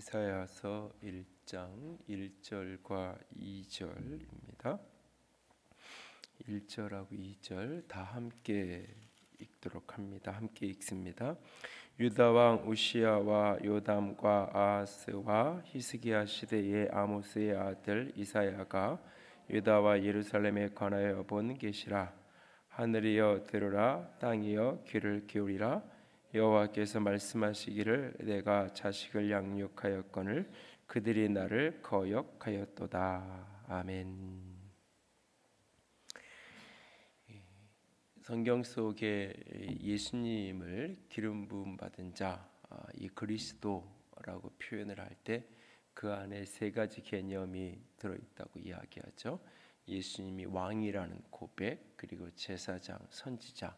이사야서 1장 1절과 2절입니다. 1절하고 2절 다 함께 읽도록 합니다. 함께 읽습니다. 유다 왕 우시야와 요담과 아하스와 히스기야 시대의 아모스의 아들 이사야가 유다와 예루살렘에 관하여 본 계시라. 하늘이여 들으라, 땅이여 귀를 기울이라. 여호와께서 말씀하시기를 내가 자식을 양육하였거늘 그들이 나를 거역하였도다. 아멘. 성경 속에 예수님을 기름 부음 받은 자, 이 그리스도라고 표현을 할 때 그 안에 세 가지 개념이 들어있다고 이야기하죠. 예수님이 왕이라는 고백, 그리고 제사장, 선지자.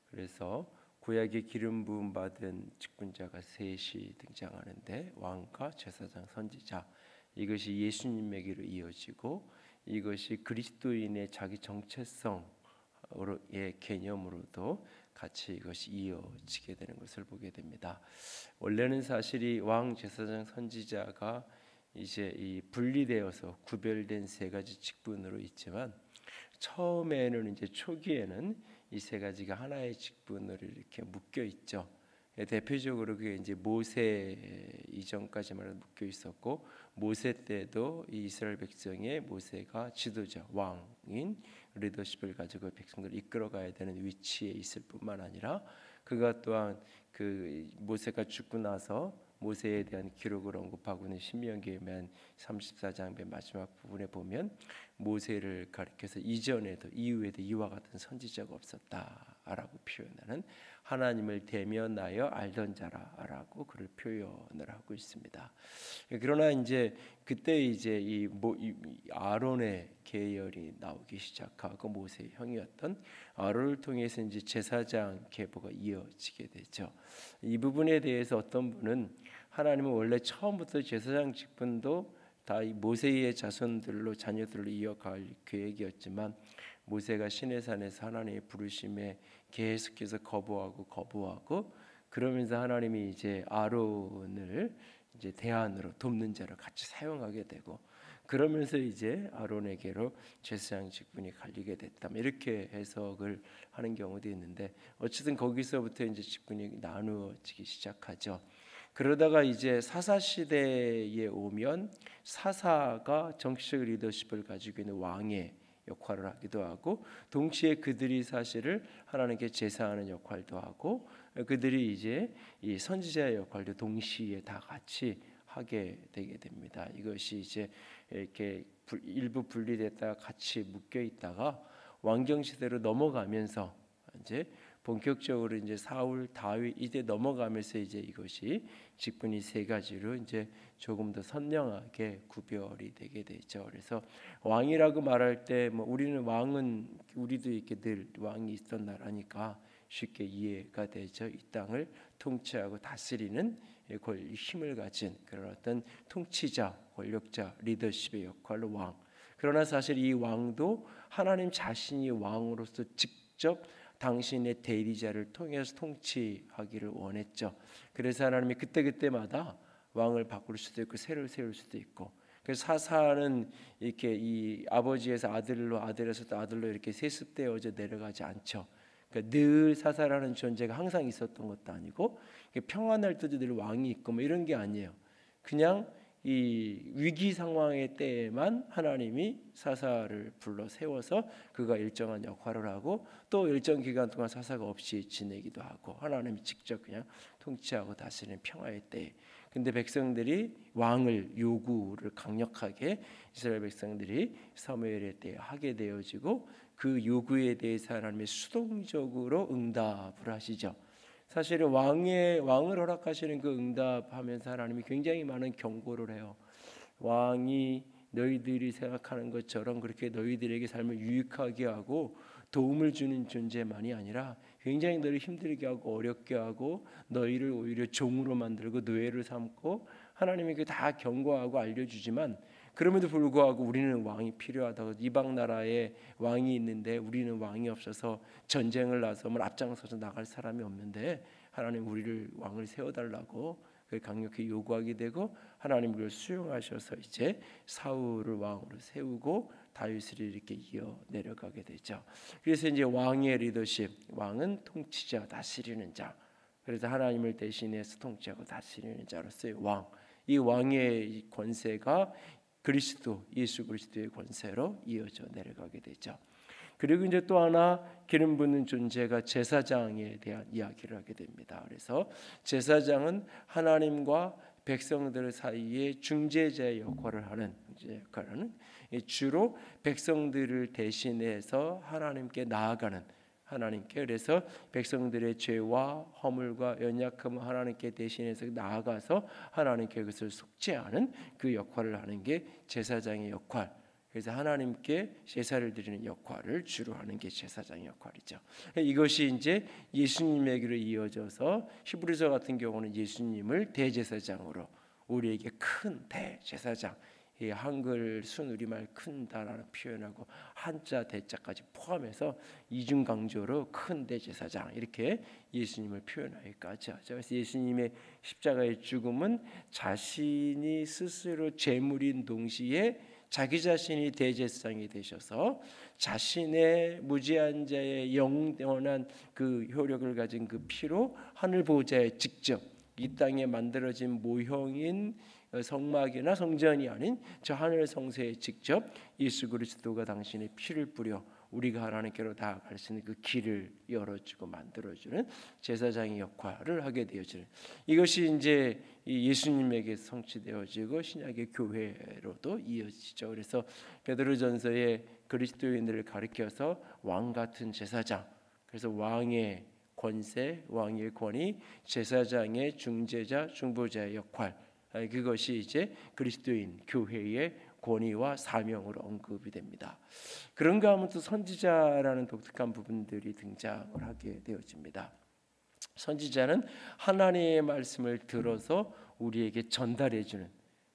그래서 구약의 기름 부음 받은 직분자가 셋이 등장하는데 왕과 제사장, 선지자, 이것이 예수님에게로 이어지고 이것이 그리스도인의 자기 정체성의 개념으로도 같이 이것이 이어지게 되는 것을 보게 됩니다. 원래는 사실이 왕, 제사장, 선지자가 이제 이 분리되어서 구별된 세 가지 직분으로 있지만 처음에는 이제 초기에는 이 세 가지가 하나의 직분으로 이렇게 묶여 있죠. 대표적으로 그게 이제 모세 이전까지만 묶여 있었고 모세 때도 이 이스라엘 백성의 모세가 지도자 왕인 리더십을 가지고 백성들을 이끌어가야 되는 위치에 있을 뿐만 아니라 그가 또한 그 모세가 죽고 나서 모세에 대한 기록을 언급하고 있는 신명기의 맨 34장 맨 마지막 부분에 보면 모세를 가리켜서 이전에도 이후에도 이와 같은 선지자가 없었다라고 표현하는 하나님을 대면하여 알던 자라라고 그를 표현을 하고 있습니다. 그러나 이제 그때 이제 이 아론의 계열이 나오기 시작하고 모세의 형이었던 아론을 통해서 이제 제사장 계보가 이어지게 되죠. 이 부분에 대해서 어떤 분은 하나님은 원래 처음부터 제사장 직분도 다 모세의 자손들로 자녀들로 이어갈 계획이었지만 모세가 시내산에서 하나님의 부르심에 계속해서 거부하고 그러면서 하나님이 이제 아론을 이제 대안으로 돕는 자로 같이 사용하게 되고 그러면서 이제 아론에게로 제사장 직분이 갈리게 됐다. 이렇게 해석을 하는 경우도 있는데 어쨌든 거기서부터 이제 직분이 나누어지기 시작하죠. 그러다가 이제 사사 시대에 오면 사사가 정치적 리더십을 가지고 있는 왕의 역할을 하기도 하고 동시에 그들이 사실을 하나님께 제사하는 역할도 하고 그들이 이제 이 선지자의 역할도 동시에 다 같이 하게 되게 됩니다. 이것이 이제 이렇게 일부 분리됐다가 같이 묶여 있다가 왕정 시대로 넘어가면서 이제 본격적으로 이제 사울, 다윗 이제 넘어가면서 이제 이것이 직분이 세 가지로 이제 조금 더 선명하게 구별이 되게 되죠. 그래서 왕이라고 말할 때 뭐 우리는 왕은 우리도 이렇게 늘 왕이 있던 나라니까 쉽게 이해가 되죠. 이 땅을 통치하고 다스리는 힘을 가진 그런 어떤 통치자, 권력자, 리더십의 역할로 왕. 그러나 사실 이 왕도 하나님 자신이 왕으로서 직접 당신의 대리자를 통해서 통치하기를 원했죠. 그래서 하나님이 그때마다 왕을 바꿀 수도 있고 새로 세울 수도 있고. 그래서 사사는 이렇게 이 아버지에서 아들로 아들에서 또 아들로 이렇게 세습되어져 내려가지 않죠. 그러니까 늘 사사라는 존재가 항상 있었던 것도 아니고 평안할 때도 늘 왕이 있고 뭐 이런 게 아니에요. 그냥 이 위기 상황의 때에만 하나님이 사사를 불러 세워서 그가 일정한 역할을 하고 또 일정 기간 동안 사사가 없이 지내기도 하고 하나님이 직접 그냥 통치하고 다스리는 평화의 때에 근데 백성들이 왕을 요구를 강력하게 이스라엘 백성들이 사무엘의 때에 하게 되어지고 그 요구에 대해서 하나님이 수동적으로 응답을 하시죠. 사실은 왕을 허락하시는 그 응답하면서 하나님이 굉장히 많은 경고를 해요. 왕이 너희들이 생각하는 것처럼 그렇게 너희들에게 삶을 유익하게 하고 도움을 주는 존재만이 아니라 굉장히 너희를 힘들게 하고 어렵게 하고 너희를 오히려 종으로 만들고 노예를 삼고 하나님이 그 다 경고하고 알려주지만 그럼에도 불구하고 우리는 왕이 필요하다고 이방 나라에 왕이 있는데 우리는 왕이 없어서 전쟁을 나서면 앞장서서 나갈 사람이 없는데 하나님 우리를 왕을 세워달라고 그걸 강력히 요구하게 되고 하나님 그걸 수용하셔서 이제 사울을 왕으로 세우고 다윗을 이렇게 이어 내려가게 되죠. 그래서 이제 왕의 리더십, 왕은 통치자, 다스리는 자. 그래서 하나님을 대신해서 통치하고 다스리는 자로서의 왕. 이 왕의 권세가 그리스도, 예수 그리스도의 권세로 이어져 내려가게 되죠. 그리고 이제 또 하나 기름 부는 존재가 제사장에 대한 이야기를 하게 됩니다. 그래서 제사장은 하나님과 백성들 사이에 중재자의 역할을 하는 주로 백성들을 대신해서 하나님께 나아가는 하나님께 그래서 백성들의 죄와 허물과 연약함을 하나님께 대신해서 나아가서 하나님께 그것을 속죄하는 그 역할을 하는 게 제사장의 역할. 그래서 하나님께 제사를 드리는 역할을 주로 하는 게 제사장의 역할이죠. 이것이 이제 예수님에게로 이어져서 히브리서 같은 경우는 예수님을 대제사장으로 우리에게 큰 대제사장, 이 한글 순우리말 큰다라는 표현하고 한자 대자까지 포함해서 이중 강조로 큰 대제사장 이렇게 예수님을 표현하기까지 하죠. 그래서 예수님의 십자가의 죽음은 자신이 스스로 제물인 동시에 자기 자신이 대제사장이 되셔서 자신의 무지한 자의 영원한 그 효력을 가진 그 피로 하늘 보좌에 직접 이 땅에 만들어진 모형인 성막이나 성전이 아닌 저 하늘 성소에 직접 예수 그리스도가 당신의 피를 뿌려 우리가 하나님께로 나아갈 수 있는 그 길을 열어주고 만들어주는 제사장의 역할을 하게 되어지는 이것이 이제 예수님에게 성취되어지고 신약의 교회로도 이어지죠. 그래서 베드로전서에 그리스도인들을 가리켜서 왕 같은 제사장, 그래서 왕의 권세, 왕의 권위, 제사장의 중재자, 중보자의 역할, 그것이 이제 그리스도인 교회의 권위와 사명으로 언급이 됩니다. 그런가 하면 또 선지자라는 독특한 부분들이 등장을 하게 되어집니다. 선지자는 하나님의 말씀을 들어서 우리에게 전달해 주는.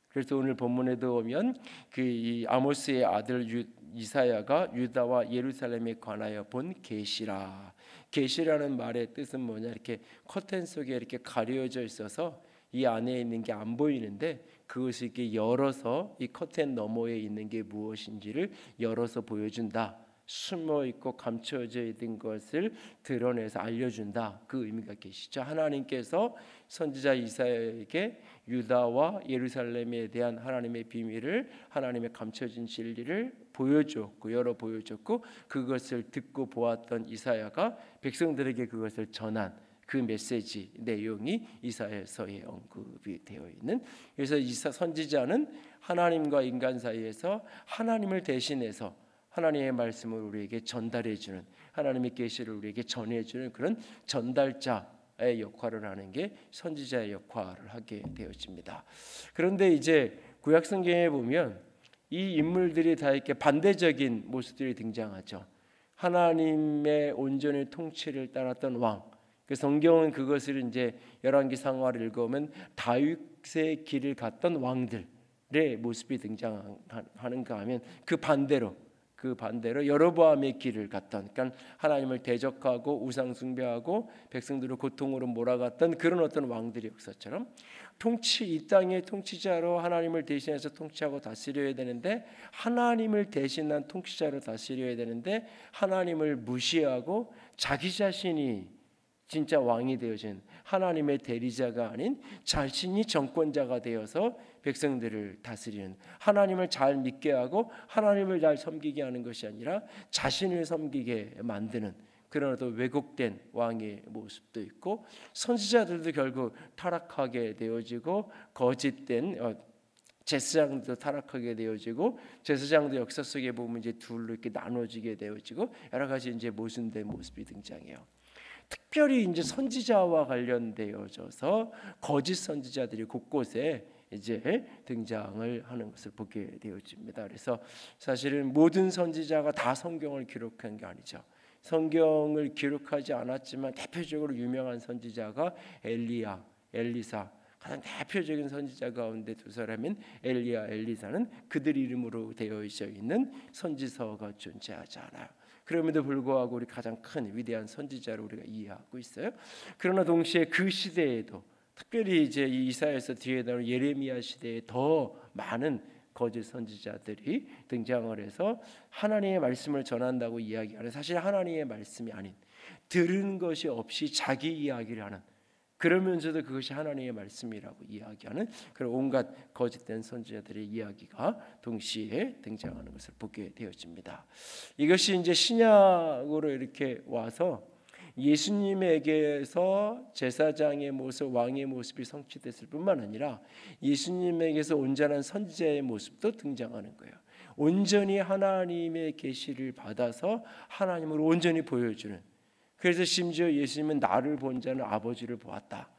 그래서 오늘 본문에도 보면 이 아모스의 아들 이사야가 유다와 예루살렘에 관하여 본 계시라. 계시라는 말의 뜻은 뭐냐? 이렇게 커튼 속에 이렇게 가려져 있어서 이 안에 있는 게 안 보이는데 그것을 이렇게 열어서 이 커튼 너머에 있는 게 무엇인지를 열어서 보여준다. 숨어 있고 감춰져 있는 것을 드러내서 알려준다. 그 의미가 계시죠. 하나님께서 선지자 이사야에게 유다와 예루살렘에 대한 하나님의 비밀을, 하나님의 감춰진 진리를 보여주었고 열어 보여줬고 그것을 듣고 보았던 이사야가 백성들에게 그것을 전한 그 메시지 내용이 이사야서에 언급이 되어 있는. 그래서 선지자는 하나님과 인간 사이에서 하나님을 대신해서 하나님의 말씀을 우리에게 전달해 주는, 하나님의 계시를 우리에게 전해 주는 그런 전달자의 역할을 하는 게 선지자의 역할을 하게 되어집니다. 그런데 이제 구약 성경에 보면 이 인물들이 다 이렇게 반대적인 모습들이 등장하죠. 하나님의 온전히 통치를 따랐던 왕. 그 성경은 그것을 이제 열왕기상하를 읽으면 다윗의 길을 갔던 왕들의 모습이 등장하는가 하면 그 반대로 여로보암의 길을 갔던, 그러니까 하나님을 대적하고 우상 숭배하고 백성들을 고통으로 몰아갔던 그런 어떤 왕들의 역사처럼 이 땅의 통치자로 하나님을 대신해서 통치하고 다스려야 되는데 하나님을 대신한 통치자로 다스려야 되는데 하나님을 무시하고 자기 자신이 진짜 왕이 되어진 하나님의 대리자가 아닌 자신이 정권자가 되어서 백성들을 다스리는, 하나님을 잘 믿게 하고 하나님을 잘 섬기게 하는 것이 아니라 자신을 섬기게 만드는 그런 어떤 왜곡된 왕의 모습도 있고, 선지자들도 결국 타락하게 되어지고 거짓된 제사장도 타락하게 되어지고, 제사장도 역사 속에 보면 이제 둘로 이렇게 나눠지게 되어지고 여러 가지 이제 모순된 모습이 등장해요. 특별히 이제 선지자와 관련되어져서 거짓 선지자들이 곳곳에 이제 등장을 하는 것을 보게 되어집니다. 그래서 사실은 모든 선지자가 다 성경을 기록한 게 아니죠. 성경을 기록하지 않았지만 대표적으로 유명한 선지자가 엘리야, 엘리사. 가장 대표적인 선지자 가운데 두 사람인 엘리야, 엘리사는 그들 이름으로 되어 있는 선지서가 존재하지 않아요. 그럼에도 불구하고 우리 가장 큰 위대한 선지자로 우리가 이해하고 있어요. 그러나 동시에 그 시대에도 특별히 이제 이 이사야서 뒤에 나오는 예레미야 시대에 더 많은 거짓 선지자들이 등장을 해서 하나님의 말씀을 전한다고 이야기하는, 사실 하나님의 말씀이 아닌 들은 것이 없이 자기 이야기를 하는, 그러면서도 그것이 하나님의 말씀이라고 이야기하는 그런 온갖 거짓된 선지자들의 이야기가 동시에 등장하는 것을 보게 되어집니다. 이것이 이제 신약으로 이렇게 와서 예수님에게서 제사장의 모습, 왕의 모습이 성취됐을 뿐만 아니라 예수님에게서 온전한 선지자의 모습도 등장하는 거예요. 온전히 하나님의 계시를 받아서 하나님을 온전히 보여주는. 그래서 심지어 예수님은 나를 본 자는 아버지를 보았다.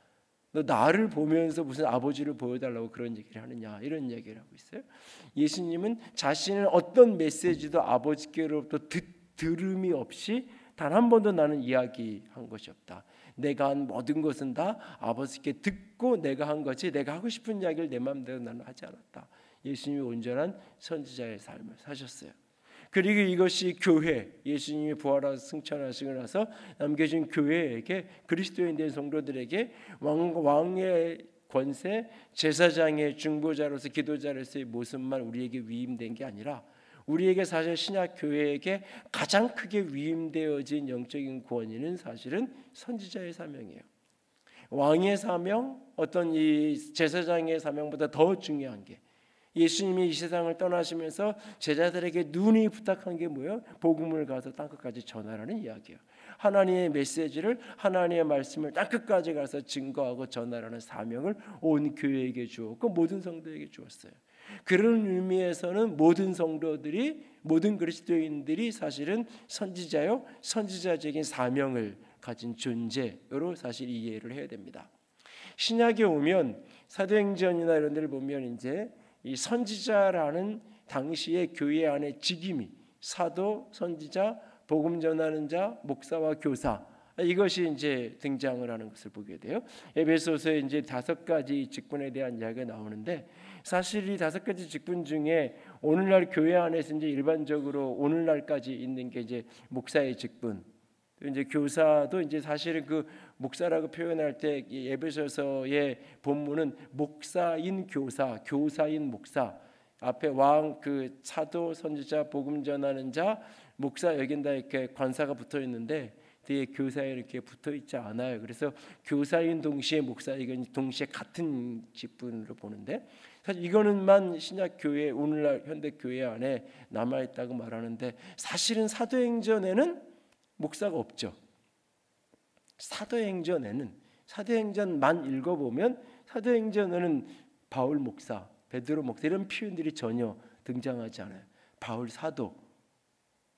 너 나를 보면서 무슨 아버지를 보여달라고 그런 얘기를 하느냐, 이런 얘기를 하고 있어요. 예수님은 자신은 어떤 메시지도 아버지께로부터 들음이 없이 단 한 번도 나는 이야기한 것이 없다. 내가 한 모든 것은 다 아버지께 듣고 내가 한 거지, 내가 하고 싶은 이야기를 내 마음대로 나는 하지 않았다. 예수님이 온전한 선지자의 삶을 사셨어요. 그리고 이것이 교회, 예수님이 부활하셔서 승천하시고 나서 남겨진 교회에게, 그리스도인 된 성도들에게 왕의 권세, 제사장의 중보자로서 기도자로서의 모습만 우리에게 위임된 게 아니라 우리에게 사실 신약 교회에게 가장 크게 위임되어진 영적인 구원인은 사실은 선지자의 사명이에요. 왕의 사명, 어떤 이 제사장의 사명보다 더 중요한 게, 예수님이 이 세상을 떠나시면서 제자들에게 눈이 부탁한 게 뭐예요? 복음을 가서 땅끝까지 전하라는 이야기예요. 하나님의 메시지를, 하나님의 말씀을 땅끝까지 가서 증거하고 전하라는 사명을 온 교회에게 주었고 모든 성도에게 주었어요. 그런 의미에서는 모든 성도들이, 모든 그리스도인들이 사실은 선지자요, 선지자적인 사명을 가진 존재로 사실 이해를 해야 됩니다. 신약에 오면 사도행전이나 이런 데를 보면 이제 이 선지자라는 당시의 교회 안에 직임이 사도, 선지자, 복음 전하는 자, 목사와 교사, 이것이 이제 등장을 하는 것을 보게 돼요. 에베소서에 이제 5가지 직분에 대한 이야기가 나오는데, 사실 이 5가지 직분 중에 오늘날 교회 안에서 이제 일반적으로 오늘날까지 있는 게 이제 목사의 직분, 이제 교사도 이제 사실은 그 목사라고 표현할 때 에베소서의 본문은 목사인 교사, 교사인 목사, 앞에 왕, 그 사도, 선지자, 복음 전하는 자, 목사, 여긴 다 이렇게 관사가 붙어 있는데 뒤에 교사에 이렇게 붙어 있지 않아요. 그래서 교사인 동시에 목사, 이건 동시에 같은 직분으로 보는데, 사실 이거는만 신약 교회, 오늘날 현대 교회 안에 남아 있다고 말하는데, 사실은 사도행전에는 목사가 없죠. 사도행전만 읽어보면 사도행전에는 바울 목사, 베드로 목사 이런 표현들이 전혀 등장하지 않아요. 바울 사도,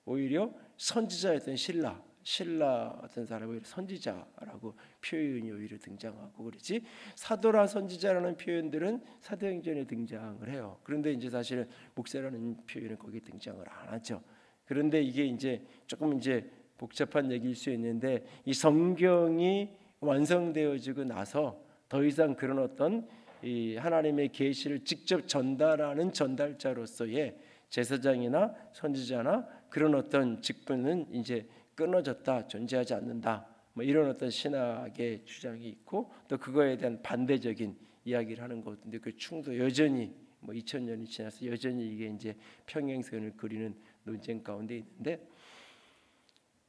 오히려 선지자였던 신라 같은 사람이 선지자라고 표현이 오히려 등장하고 그렇지, 사도라 선지자라는 표현들은 사도행전에 등장을 해요. 그런데 이제 사실은 목사라는 표현은 거기에 등장을 안 하죠. 그런데 이게 이제 조금 이제 복잡한 얘기일 수 있는데, 이 성경이 완성되어지고 나서 더 이상 그런 어떤 이 하나님의 계시를 직접 전달하는 전달자로서의 제사장이나 선지자나 그런 어떤 직분은 이제 끊어졌다, 존재하지 않는다, 뭐 이런 어떤 신학의 주장이 있고, 또 그거에 대한 반대적인 이야기를 하는 것인데, 그 충도 여전히 뭐 2000년이 지나서 여전히 이게 이제 평행선을 그리는 논쟁 가운데 있는데,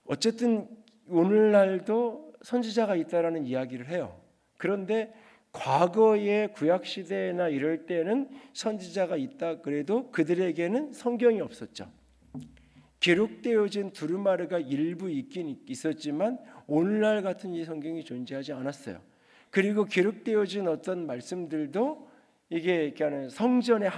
어쨌든 오늘날도 선지자가 있다라는 이야기를 해요. 그런데 과거의 구약 시대나 이럴 때는 선지자가 있다 그래도 그들에게는 성경이 없었죠. 기록되어진 두루마리가 일부 있긴 있었지만 오늘날 같은 이 성경이 존재하지 않았어요. 그리고 기록되어진 어떤 말씀들도 이게 그냥 성전의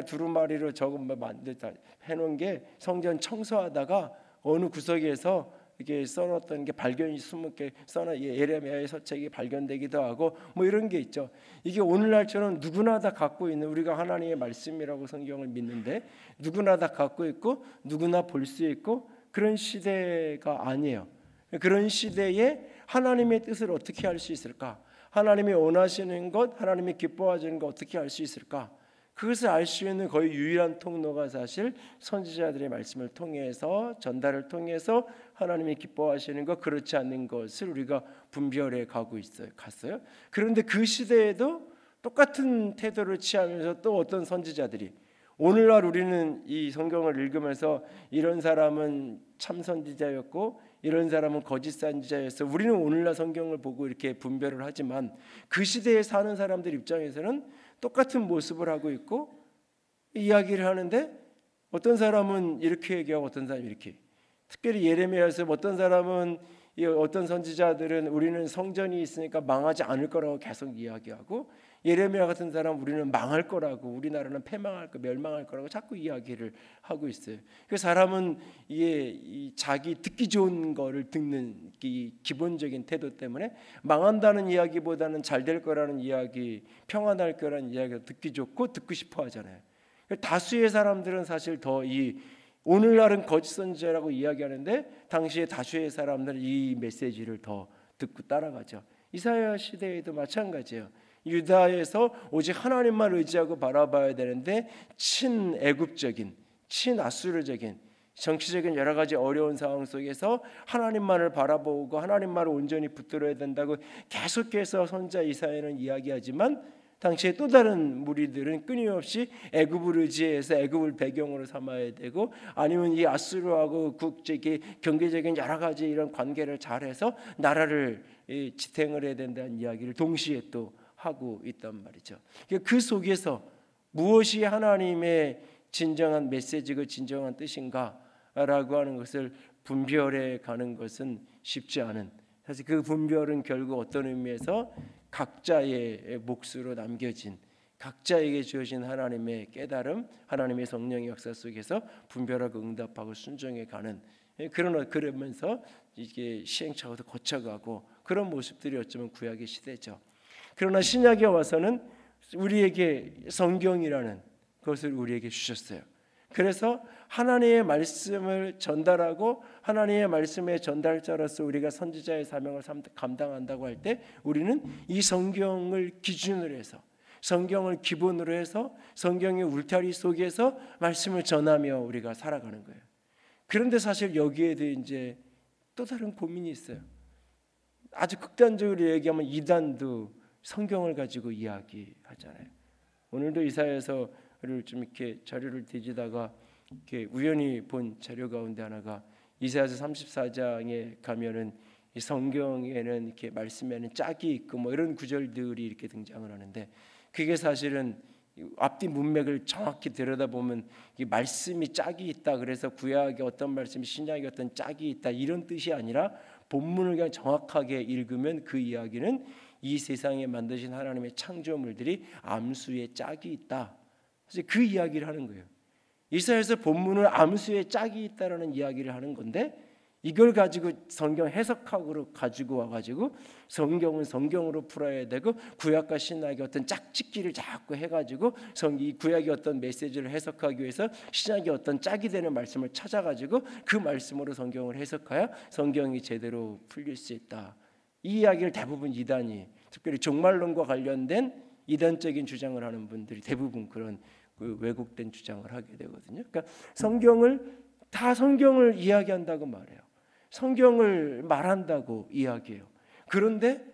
두루마리로 조금 만들다 해놓은 게 성전 청소하다가 어느 구석에서 이렇게 써놨던 게 발견이 20개 써놔, 예레미야의 서책이 발견되기도 하고 뭐 이런 게 있죠. 이게 오늘날처럼 누구나 다 갖고 있는, 우리가 하나님의 말씀이라고 성경을 믿는데 누구나 다 갖고 있고 누구나 볼 수 있고 그런 시대가 아니에요. 그런 시대에 하나님의 뜻을 어떻게 할 수 있을까? 하나님이 원하시는 것, 하나님이 기뻐하시는 것 어떻게 할 수 있을까? 그것을 알 수 있는 거의 유일한 통로가 사실 선지자들의 말씀을 통해서, 전달을 통해서 하나님이 기뻐하시는 것, 그렇지 않는 것을 우리가 분별해 갔어요. 그런데 그 시대에도 똑같은 태도를 취하면서 또 어떤 선지자들이, 오늘날 우리는 이 성경을 읽으면서 이런 사람은 참 선지자였고 이런 사람은 거짓 선지자였어, 우리는 오늘날 성경을 보고 이렇게 분별을 하지만 그 시대에 사는 사람들 입장에서는 똑같은 모습을 하고 있고 이야기를 하는데 어떤 사람은 이렇게 얘기하고 어떤 사람은 이렇게, 특별히 예레미야에서 어떤 사람은, 어떤 선지자들은 우리는 성전이 있으니까 망하지 않을 거라고 계속 이야기하고, 예레미야 같은 사람 우리는 망할 거라고, 우리나라는 패망할 거, 멸망할 거라고 자꾸 이야기를 하고 있어요. 그 사람은 이 자기 듣기 좋은 거를 듣는 이 기본적인 태도 때문에 망한다는 이야기보다는 잘 될 거라는 이야기, 평안할 거라는 이야기가 듣기 좋고 듣고 싶어 하잖아요. 다수의 사람들은 사실 더 오늘날은 거짓 선지자라고 이야기하는데 당시에 다수의 사람들은 이 메시지를 더 듣고 따라가죠. 이사야 시대에도 마찬가지예요. 유다에서 오직 하나님만 의지하고 바라봐야 되는데 친애굽적인, 친아수르적인 정치적인 여러 가지 어려운 상황 속에서 하나님만을 바라보고 하나님만을 온전히 붙들어야 된다고 계속해서 선지자 이사야는 이야기하지만 당시에 또 다른 무리들은 끊임없이 애굽을 의지해서 애굽을 배경으로 삼아야 되고, 아니면 이 아수르하고 국제기 경제적인 여러 가지 이런 관계를 잘해서 나라를 지탱을 해야 된다는 이야기를 동시에 또 하고 있단 말이죠. 그 속에서 무엇이 하나님의 진정한 메시지고 진정한 뜻인가라고 하는 것을 분별해 가는 것은 쉽지 않은, 사실 그 분별은 결국 어떤 의미에서 각자의 몫으로 남겨진, 각자에게 주어진 하나님의 깨달음, 하나님의 성령의 역사 속에서 분별하고 응답하고 순종해 가는, 그러면서 이게 시행착오도 거쳐가고 그런 모습들이 어쩌면 구약의 시대죠. 그러나 신약에 와서는 우리에게 성경이라는 것을 우리에게 주셨어요. 그래서 하나님의 말씀을 전달하고 하나님의 말씀의 전달자로서 우리가 선지자의 사명을 감당한다고 할 때 우리는 이 성경을 기준으로 해서, 성경을 기본으로 해서 성경의 울타리 속에서 말씀을 전하며 우리가 살아가는 거예요. 그런데 사실 여기에 대해 이제 또 다른 고민이 있어요. 아주 극단적으로 얘기하면 이단도 성경을 가지고 이야기하잖아요. 오늘도 이사야서를 좀 이렇게 자료를 뒤지다가 이렇게 우연히 본 자료 가운데 하나가 이사야서 34장에 가면은 이 성경에는 이렇게 말씀에는 짝이 있고 뭐 이런 구절들이 이렇게 등장을 하는데, 그게 사실은 앞뒤 문맥을 정확히 들여다보면 이 말씀이 짝이 있다, 그래서 구약의 어떤 말씀이 신약의 어떤 짝이 있다, 이런 뜻이 아니라 본문을 그냥 정확하게 읽으면 그 이야기는 이 세상에 만드신 하나님의 창조물들이 암수의 짝이 있다, 사실 그 이야기를 하는 거예요. 이사야서 본문을 암수의 짝이 있다라는 이야기를 하는 건데, 이걸 가지고 성경 해석학으로 가지고 와가지고 성경은 성경으로 풀어야 되고 구약과 신약의 어떤 짝짓기를 자꾸 해가지고 이 구약의 어떤 메시지를 해석하기 위해서 신약의 어떤 짝이 되는 말씀을 찾아가지고 그 말씀으로 성경을 해석해야 성경이 제대로 풀릴 수 있다. 이 이야기를 대부분 이단이, 특별히 종말론과 관련된 이단적인 주장을 하는 분들이 대부분 그런 그 왜곡된 주장을 하게 되거든요. 그러니까 성경을 이야기한다고 말해요. 성경을 말한다고 이야기해요. 그런데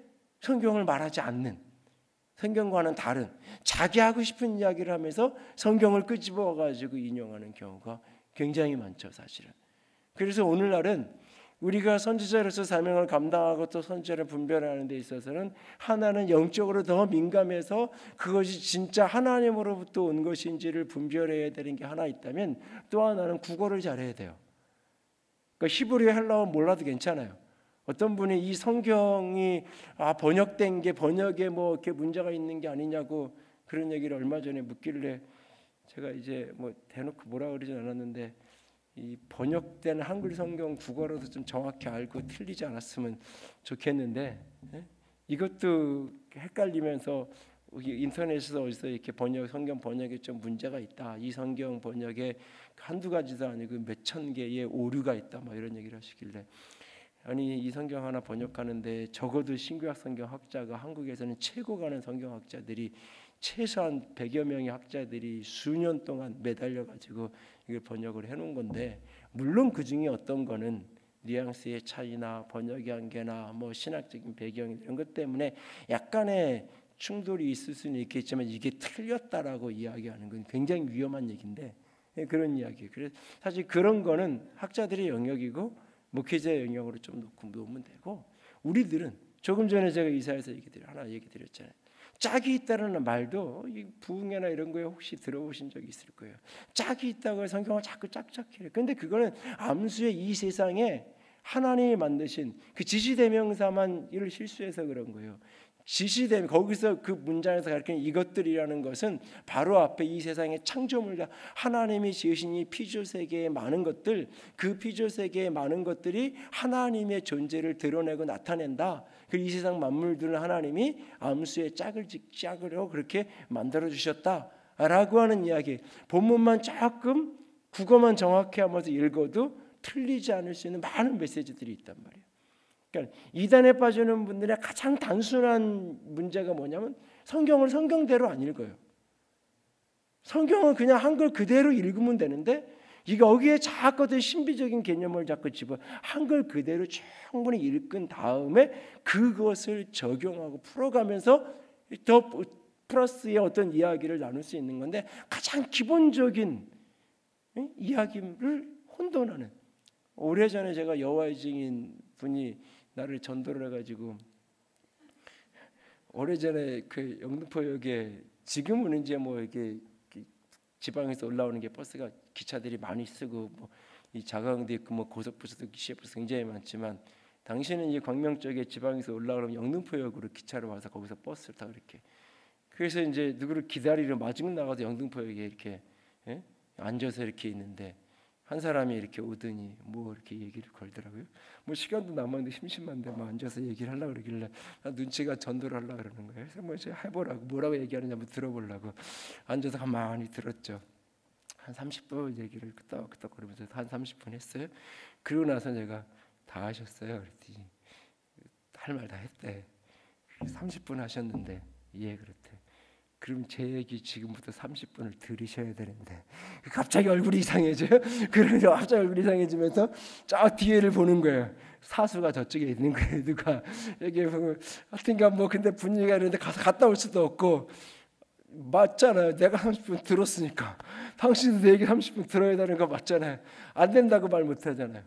성경을 말하지 않는, 성경과는 다른 자기 하고 싶은 이야기를 하면서 성경을 끄집어 가지고 인용하는 경우가 굉장히 많죠, 사실은. 그래서 오늘날은 우리가 선지자로서 사명을 감당하고 또 선지자를 분별하는 데 있어서는 하나는 영적으로 더 민감해서 그것이 진짜 하나님으로부터 온 것인지를 분별해야 되는 게 하나 있다면, 또 하나는 국어를 잘해야 돼요. 그러니까 히브리 헬라어 몰라도 괜찮아요. 어떤 분이 이 성경이 번역된 게 번역에 뭐 이렇게 문제가 있는 게 아니냐고 그런 얘기를 얼마 전에 묻길래 제가 이제 뭐 대놓고 뭐라 그러진 않았는데, 이 번역된 한글 성경 국어로도 좀 정확히 알고 틀리지 않았으면 좋겠는데, 이것도 헷갈리면서 인터넷에서 어디서 이렇게 성경 번역에 좀 문제가 있다, 이 성경 번역에 한두 가지도 아니고 몇천 개의 오류가 있다, 뭐 이런 얘기를 하시길래, 아니 이 성경 하나 번역하는데 적어도 신구약 성경 학자가, 한국에서는 최고 가는 성경학자들이 최소한 100여 명의 학자들이 수년 동안 매달려 가지고 이걸 번역을 해놓은 건데, 물론 그 중에 어떤 거는 뉘앙스의 차이나 번역의 한계나 뭐 신학적인 배경 이런 것 때문에 약간의 충돌이 있을 수는 있겠지만 이게 틀렸다라고 이야기하는 건 굉장히 위험한 얘기인데 그런 이야기. 그래서 사실 그런 거는 학자들의 영역이고 목회자의 영역으로 좀 놓으면 되고 우리들은 조금 전에 제가 이사야서 하나 얘기 드렸잖아요. 짝이 있다는 말도 이 부흥회나 이런 거에 혹시 들어보신 적이 있을 거예요. 짝이 있다고 성경을 자꾸 짝짝해요. 근데 그거는 암수의 이 세상에 하나님이 만드신 그 지시대명사만 이를 실수해서 그런 거예요. 지시되면 거기서 그 문장에서 가르치는 이것들이라는 것은 바로 앞에 이 세상의 창조물과 하나님이 지으신 이 피조 세계의 많은 것들, 그 피조 세계의 많은 것들이 하나님의 존재를 드러내고 나타낸다. 이 세상 만물들은 하나님이 암수의 짝으로 그렇게 만들어 주셨다라고 하는 이야기. 본문만 조금 국어만 정확히 하면서 읽어도 틀리지 않을 수 있는 많은 메시지들이 있단 말이에요. 그러니까 이단에 빠지는 분들의 가장 단순한 문제가 뭐냐면 성경을 성경대로 안 읽어요. 성경은 그냥 한글 그대로 읽으면 되는데 이게 여기에 자꾸 신비적인 개념을 자꾸 집어 한글 그대로 충분히 읽은 다음에 그것을 적용하고 풀어가면서 더 플러스의 어떤 이야기를 나눌 수 있는 건데 가장 기본적인 이야기를 혼돈하는. 오래전에 제가 여호와의 증인 분이 나를 전도를 해가지고 오래전에 그 영등포역에 지금은 이제 뭐 이렇게 지방에서 올라오는 게 버스가 기차들이 많이 쓰고 뭐 이 자강도 있고 뭐 고속버스도 시외버스 굉장히 많지만 당시는 이 광명 쪽에 지방에서 올라오면 영등포역으로 기차로 와서 거기서 버스를 타고 이렇게 그래서 이제 누구를 기다리러 마중 나가서 영등포역에 이렇게 앉아서 이렇게 있는데 한 사람이 이렇게 오더니 뭐 이렇게 얘기를 걸더라고요. 뭐 시간도 남았는데 심심한데 뭐 앉아서 얘기를 하려고 그러길래 눈치가 전도를 하려고 그러는 거예요. 그래서 뭐 해보라고 뭐라고 얘기하느냐 한번 들어보려고 앉아서 가만히 들었죠. 한 30분 얘기를 끄떡끄떡거리면서 한 30분 했어요. 그러고 나서 제가 다 하셨어요. 그랬더니 할 말 다 했대. 30분 하셨는데 예 그렇대. 그럼 제 얘기 지금부터 30분을 들으셔야 되는데 갑자기 얼굴이 이상해져요. 그래서 갑자기 얼굴이 이상해지면서 저 뒤에를 보는 거예요. 사수가 저쪽에 있는 거예요. 누가 여기 보면 하여튼간 뭐 근데 분위기가 이런데 가서 갔다 올 수도 없고 맞잖아요. 내가 30분 들었으니까 당신도 내 얘기 30분 들어야 되는 거 맞잖아요. 안 된다고 말 못하잖아요.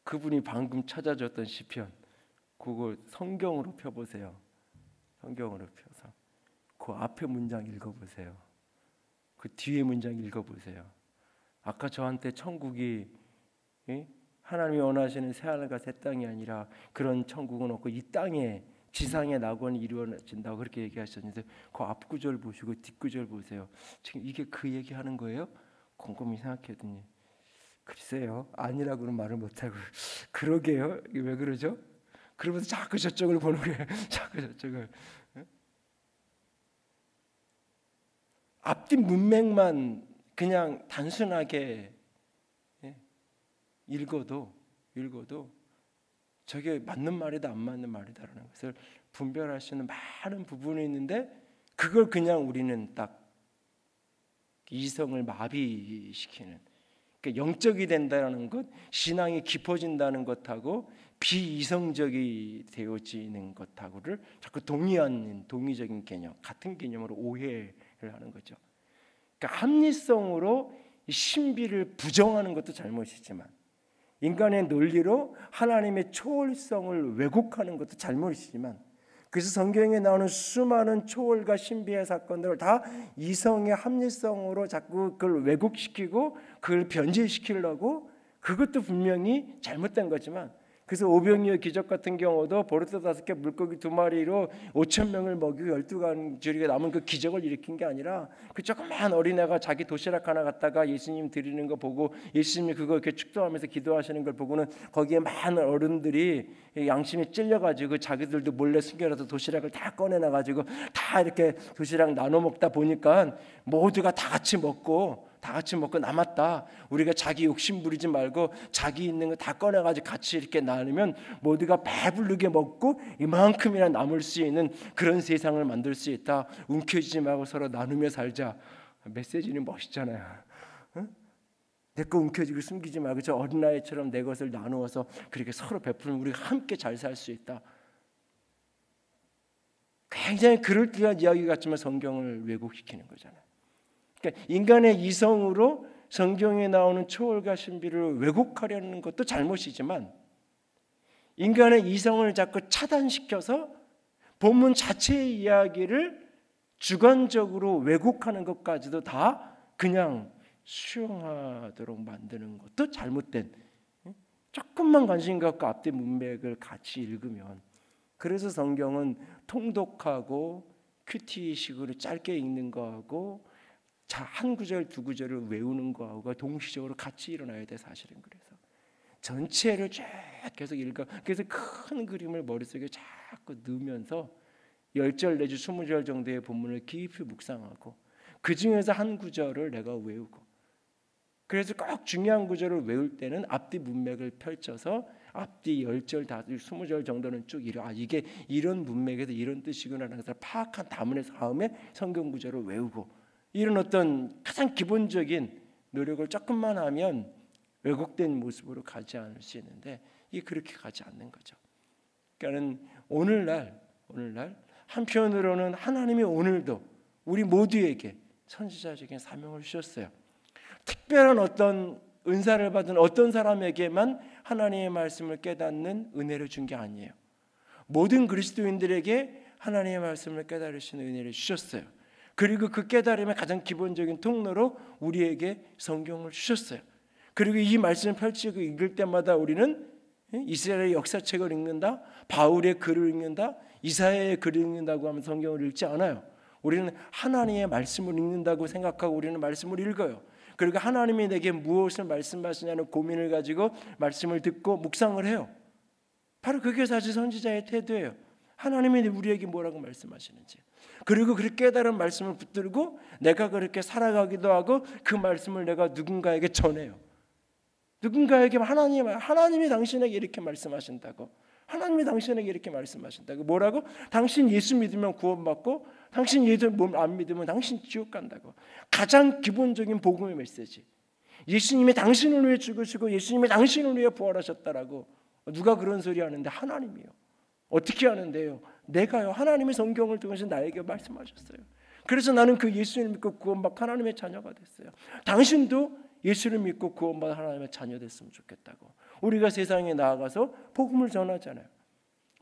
그분이 방금 찾아줬던 시편 그거 성경으로 펴보세요. 성경으로 펴서 그 앞에 문장 읽어보세요. 그 뒤에 문장 읽어보세요. 아까 저한테 천국이 하나님이 원하시는 새하늘과 새 땅이 아니라 그런 천국은 없고 이 땅에 지상의 낙원이 이루어진다고 그렇게 얘기하셨는데 그 앞구절 보시고 뒷구절 보세요. 지금 이게 그 얘기하는 거예요? 곰곰이 생각해더니 글쎄요 아니라고는 말을 못하고 그러게요. 이게 왜 그러죠? 그러면서 자꾸 저쪽을 보는 거예요. 자꾸 저쪽을. 앞뒤 문맥만 그냥 단순하게 읽어도 저게 맞는 말이다 안 맞는 말이다라는 것을 분별할 수 있는 많은 부분이 있는데 그걸 그냥 우리는 딱 이성을 마비시키는 그러니까 영적이 된다는 것, 신앙이 깊어진다는 것하고 비이성적이 되어지는 것하고를 자꾸 동의적인 개념, 같은 개념으로 오해를 하는 거죠. 그러니까 합리성으로 신비를 부정하는 것도 잘못이지만 인간의 논리로 하나님의 초월성을 왜곡하는 것도 잘못이지만 그래서 성경에 나오는 수많은 초월과 신비의 사건들을 다 이성의 합리성으로 자꾸 그걸 왜곡시키고 그걸 변질시키려고 그것도 분명히 잘못된 거지만 그래서 오병이어 기적 같은 경우도 보르토 5개 물고기 2마리로 5,000명을 먹이고 12가지가 남은 그 기적을 일으킨 게 아니라 그 조그만 어린애가 자기 도시락 하나 갖다가 예수님 드리는 거 보고 예수님이 그거 이렇게 축도하면서 기도하시는 걸 보고는 거기에 많은 어른들이 양심이 찔려가지고 자기들도 몰래 숨겨놔서 도시락을 다 꺼내놔가지고 다 이렇게 도시락 나눠 먹다 보니까 모두가 다 같이 먹고 남았다. 우리가 자기 욕심 부리지 말고 자기 있는 거 다 꺼내가지고 같이 이렇게 나누면 모두가 배부르게 먹고 이만큼이나 남을 수 있는 그런 세상을 만들 수 있다. 움켜쥐지 말고 서로 나누며 살자. 메시지는 멋있잖아요. 응? 내 거 움켜쥐고 숨기지 말고 저 어린아이처럼 내 것을 나누어서 그렇게 서로 베풀면 우리가 함께 잘 살 수 있다. 굉장히 그럴듯한 이야기 같지만 성경을 왜곡시키는 거잖아요. 그러니까 인간의 이성으로 성경에 나오는 초월과 신비를 왜곡하려는 것도 잘못이지만 인간의 이성을 자꾸 차단시켜서 본문 자체의 이야기를 주관적으로 왜곡하는 것까지도 다 그냥 수용하도록 만드는 것도 잘못된, 조금만 관심 갖고 앞뒤 문맥을 같이 읽으면, 그래서 성경은 통독하고 큐티식으로 짧게 읽는 거하고 한 구절 두 구절을 외우는 거하고 동시적으로 같이 일어나야 돼. 사실은 그래서 전체를 쭉 계속 읽어. 그래서 큰 그림을 머릿속에 자꾸 넣으면서 10절 내지 20절 정도의 본문을 깊이 묵상하고 그 중에서 한 구절을 내가 외우고, 그래서 꼭 중요한 구절을 외울 때는 앞뒤 문맥을 펼쳐서 앞뒤 10절, 20절 정도는 쭉 이게 이런 문맥에서 이런 뜻이구나라는 것을 파악한 다음에 성경 구절을 외우고, 이런 어떤 가장 기본적인 노력을 조금만 하면 왜곡된 모습으로 가지 않을 수 있는데 이게 그렇게 가지 않는 거죠. 그러니까는 오늘날 한편으로는 하나님이 오늘도 우리 모두에게 선지자적인 사명을 주셨어요. 특별한 어떤 은사를 받은 어떤 사람에게만 하나님의 말씀을 깨닫는 은혜를 준 게 아니에요. 모든 그리스도인들에게 하나님의 말씀을 깨달으시는 은혜를 주셨어요. 그리고 그 깨달음의 가장 기본적인 통로로 우리에게 성경을 주셨어요. 그리고 이 말씀을 펼치고 읽을 때마다 우리는 이스라엘의 역사책을 읽는다, 바울의 글을 읽는다, 이사야의 글을 읽는다고 하면 성경을 읽지 않아요. 우리는 하나님의 말씀을 읽는다고 생각하고 우리는 말씀을 읽어요. 그리고 하나님이 내게 무엇을 말씀하시냐는 고민을 가지고 말씀을 듣고 묵상을 해요. 바로 그게 사실 선지자의 태도예요. 하나님이 우리에게 뭐라고 말씀하시는지, 그리고 그렇게 깨달은 말씀을 붙들고 내가 그렇게 살아가기도 하고 그 말씀을 내가 누군가에게 전해요. 누군가에게 하나님이 당신에게 이렇게 말씀하신다고, 하나님이 당신에게 이렇게 말씀하신다고. 뭐라고? 당신 예수 믿으면 구원받고 당신 예수 안 믿으면 당신 지옥 간다고. 가장 기본적인 복음의 메시지. 예수님이 당신을 위해 죽으시고 예수님이 당신을 위해 부활하셨다라고. 누가 그런 소리 하는데? 하나님이요. 어떻게 하는데요? 내가요. 하나님의 성경을 통해서 나에게 말씀하셨어요. 그래서 나는 그 예수를 믿고 구원받고 하나님의 자녀가 됐어요. 당신도 예수를 믿고 구원받아 하나님의 자녀 됐으면 좋겠다고. 우리가 세상에 나아가서 복음을 전하잖아요.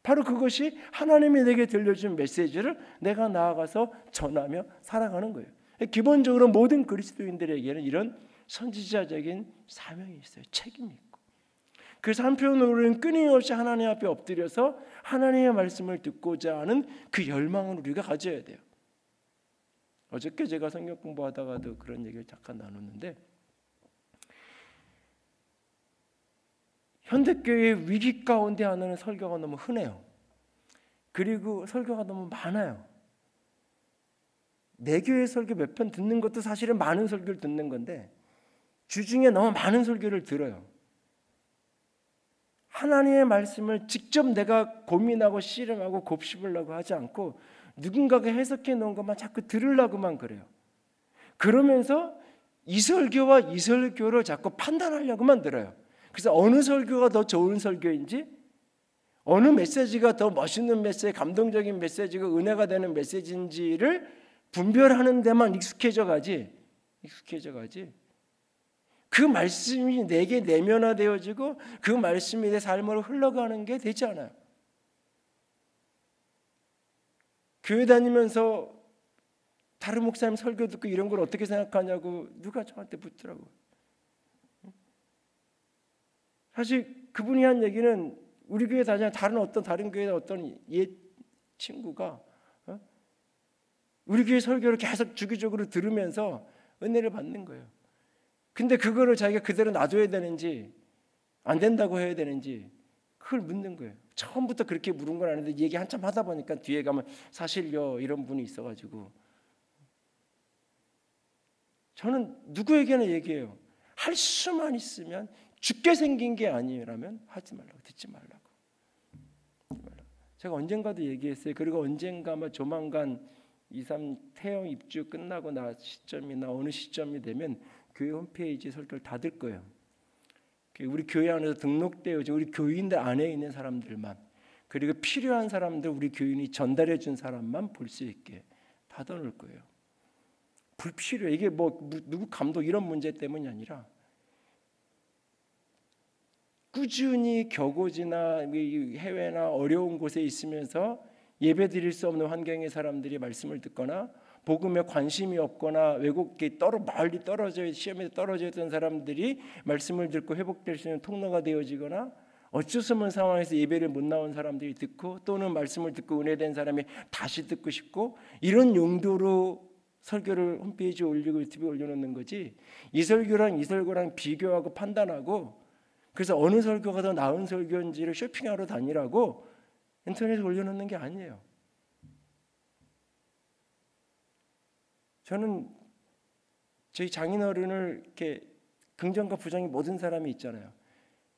바로 그것이 하나님이 내게 들려준 메시지를 내가 나아가서 전하며 살아가는 거예요. 기본적으로 모든 그리스도인들에게는 이런 선지자적인 사명이 있어요. 책임이 있고. 그래서 한편으로는 끊임없이 하나님 앞에 엎드려서 하나님의 말씀을 듣고자 하는 그 열망을 우리가 가져야 돼요. 어저께 제가 성경 공부하다가도 그런 얘기를 잠깐 나눴는데, 현대교회의 위기 가운데 하나는 설교가 너무 흔해요. 그리고 설교가 너무 많아요. 내 교회 설교 몇 편 듣는 것도 사실은 많은 설교를 듣는 건데 주중에 너무 많은 설교를 들어요. 하나님의 말씀을 직접 내가 고민하고 씨름하고 곱씹으려고 하지 않고 누군가가 해석해 놓은 것만 자꾸 들으려고만 그래요. 그러면서 이 설교와 이 설교를 자꾸 판단하려고만 들어요. 그래서 어느 설교가 더 좋은 설교인지, 어느 메시지가 더 멋있는 메시지, 감동적인 메시지고 은혜가 되는 메시지인지를 분별하는 데만 익숙해져 가지. 그 말씀이 내게 내면화되어지고 그 말씀이 내 삶으로 흘러가는 게 되지 않아요. 교회 다니면서 다른 목사님 설교 듣고 이런 걸 어떻게 생각하냐고 누가 저한테 묻더라고요. 사실 그분이 한 얘기는 우리 교회 다니는 다른 교회 어떤 옛 친구가 우리 교회 설교를 계속 주기적으로 들으면서 은혜를 받는 거예요. 근데 그거를 자기가 그대로 놔둬야 되는지 안 된다고 해야 되는지 그걸 묻는 거예요. 처음부터 그렇게 물은 건 아닌데 얘기 한참 하다 보니까 뒤에 가면 사실요 이런 분이 있어가지고, 저는 누구에게나 얘기해요. 할 수만 있으면, 죽게 생긴 게 아니라면 하지 말라고, 듣지 말라고. 제가 언젠가도 얘기했어요. 그리고 언젠가 아마 조만간 2, 3 태영 입주 끝나고 나 시점이나 어느 시점이 되면 교회 홈페이지 설교를 닫을 거예요. 우리 교회 안에서 등록되어 있는 우리 교인들 안에 있는 사람들만, 그리고 필요한 사람들 우리 교인이 전달해 준 사람만 볼 수 있게 닫아놓을 거예요. 불필요해. 이게 뭐 누구 감독 이런 문제 때문이 아니라 꾸준히 격오지나 해외나 어려운 곳에 있으면서 예배 드릴 수 없는 환경의 사람들이 말씀을 듣거나 복음에 관심이 없거나 외국에 멀리 떨어져 시험에 떨어져 있던 사람들이 말씀을 듣고 회복될 수 있는 통로가 되어지거나 어쩔 수 없는 상황에서 예배를 못 나온 사람들이 듣고 또는 말씀을 듣고 은혜된 사람이 다시 듣고 싶고 이런 용도로 설교를 홈페이지에 올리고 유튜브에 올려놓는 거지 이 설교랑 이 설교랑 비교하고 판단하고 그래서 어느 설교가 더 나은 설교인지를 쇼핑하러 다니라고 인터넷에 올려놓는 게 아니에요. 저는 저희 장인어른을 이렇게 긍정과 부정이 모든 사람이 있잖아요.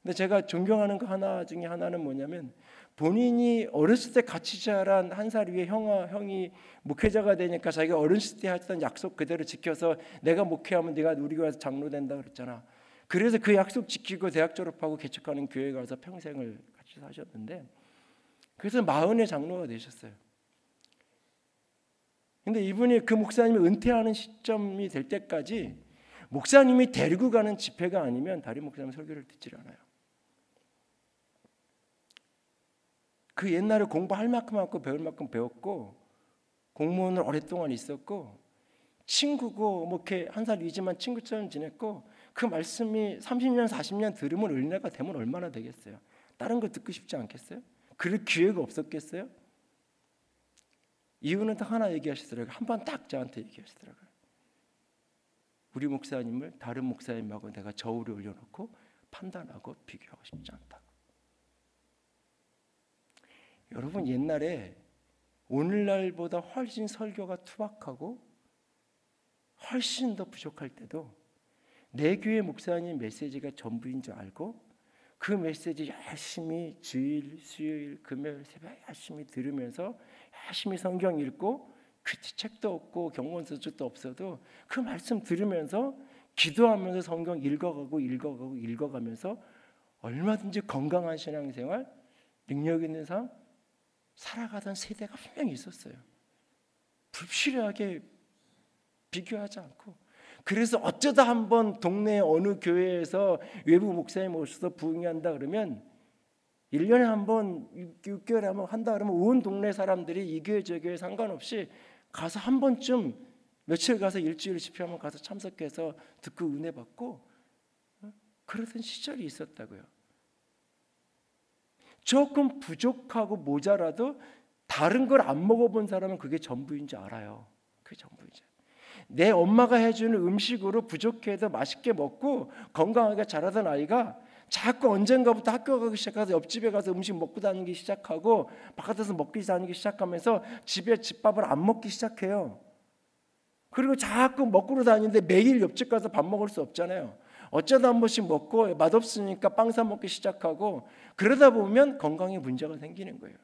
근데 제가 존경하는 거 하나 중에 하나는 뭐냐면 본인이 어렸을 때 같이 자란 한 살 위에 형이 목회자가 되니까 자기가 어렸을 때 했던 약속 그대로 지켜서 내가 목회하면 네가 우리 교회에서 장로 된다 그랬잖아. 그래서 그 약속 지키고 대학 졸업하고 개척하는 교회 가서 평생을 같이 사셨는데 그래서 40의 장로가 되셨어요. 근데 이분이 그 목사님이 은퇴하는 시점이 될 때까지 목사님이 데리고 가는 집회가 아니면 다른 목사님 설교를 듣질 않아요. 그 옛날에 공부할 만큼 하고 배울 만큼 배웠고 공무원을 오랫동안 있었고 친구고 뭐 이렇게 한 살 위지만 친구처럼 지냈고 그 말씀이 30년 40년 들으면 은혜가 되면 얼마나 되겠어요. 다른 거 듣고 싶지 않겠어요? 그럴 기회가 없었겠어요? 이유는 딱 하나 얘기하시더라고요. 한 번 딱 저한테 얘기하시더라고요. 우리 목사님을 다른 목사님하고 내가 저울에 올려놓고 판단하고 비교하고 싶지 않다. 여러분 옛날에 오늘날보다 훨씬 설교가 투박하고 훨씬 더 부족할 때도 내 교회 목사님 메시지가 전부인 줄 알고 그 메시지 열심히 주일, 수요일, 금요일, 새벽 열심히 들으면서 열심히 성경 읽고 책도 없고 경건서적도 없어도 그 말씀 들으면서 기도하면서 성경 읽어가면서 얼마든지 건강한 신앙생활, 능력 있는 삶 살아가던 세대가 분명히 있었어요. 불필요하게 비교하지 않고 그래서 어쩌다 한번 동네 어느 교회에서 외부 목사님 오셔서 부흥한다 그러면 1년에 한번 6개월에 한번 한다 그러면 온 동네 사람들이 이 교회 저 교회 상관없이 가서 한 번쯤 며칠 가서 일주일 집회하면 가서 참석해서 듣고 은혜 받고 그러던 시절이 있었다고요. 조금 부족하고 모자라도 다른 걸 안 먹어본 사람은 그게 전부인 줄 알아요. 그게 전부이죠. 내 엄마가 해주는 음식으로 부족해도 맛있게 먹고 건강하게 자라던 아이가 자꾸 언젠가부터 학교 가기 시작해서 옆집에 가서 음식 먹고 다니기 시작하고 바깥에서 먹기 다니기 시작하면서 집에 집밥을 안 먹기 시작해요. 그리고 자꾸 먹고 다니는데 매일 옆집 가서 밥 먹을 수 없잖아요. 어쩌다 한 번씩 먹고 맛없으니까 빵 사 먹기 시작하고 그러다 보면 건강에 문제가 생기는 거예요.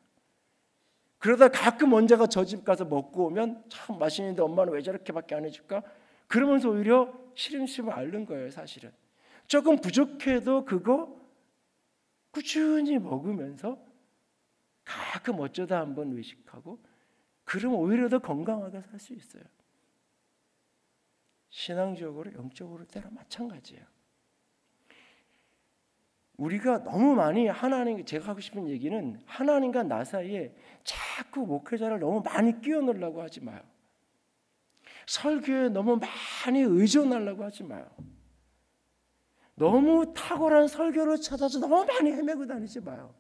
그러다 가끔 언제가 저 집 가서 먹고 오면 참 맛있는데 엄마는 왜 저렇게밖에 안 해줄까? 그러면서 오히려 시름시름 앓는 거예요. 사실은 조금 부족해도 그거 꾸준히 먹으면서 가끔 어쩌다 한번 외식하고 그러면 오히려 더 건강하게 살 수 있어요. 신앙적으로 영적으로 때로 마찬가지예요. 우리가 너무 많이 하나님, 제가 하고 싶은 얘기는 하나님과 나 사이에 자꾸 목회자를 너무 많이 끼워 넣으려고 하지 마요. 설교에 너무 많이 의존하려고 하지 마요. 너무 탁월한 설교를 찾아서 너무 많이 헤매고 다니지 마요.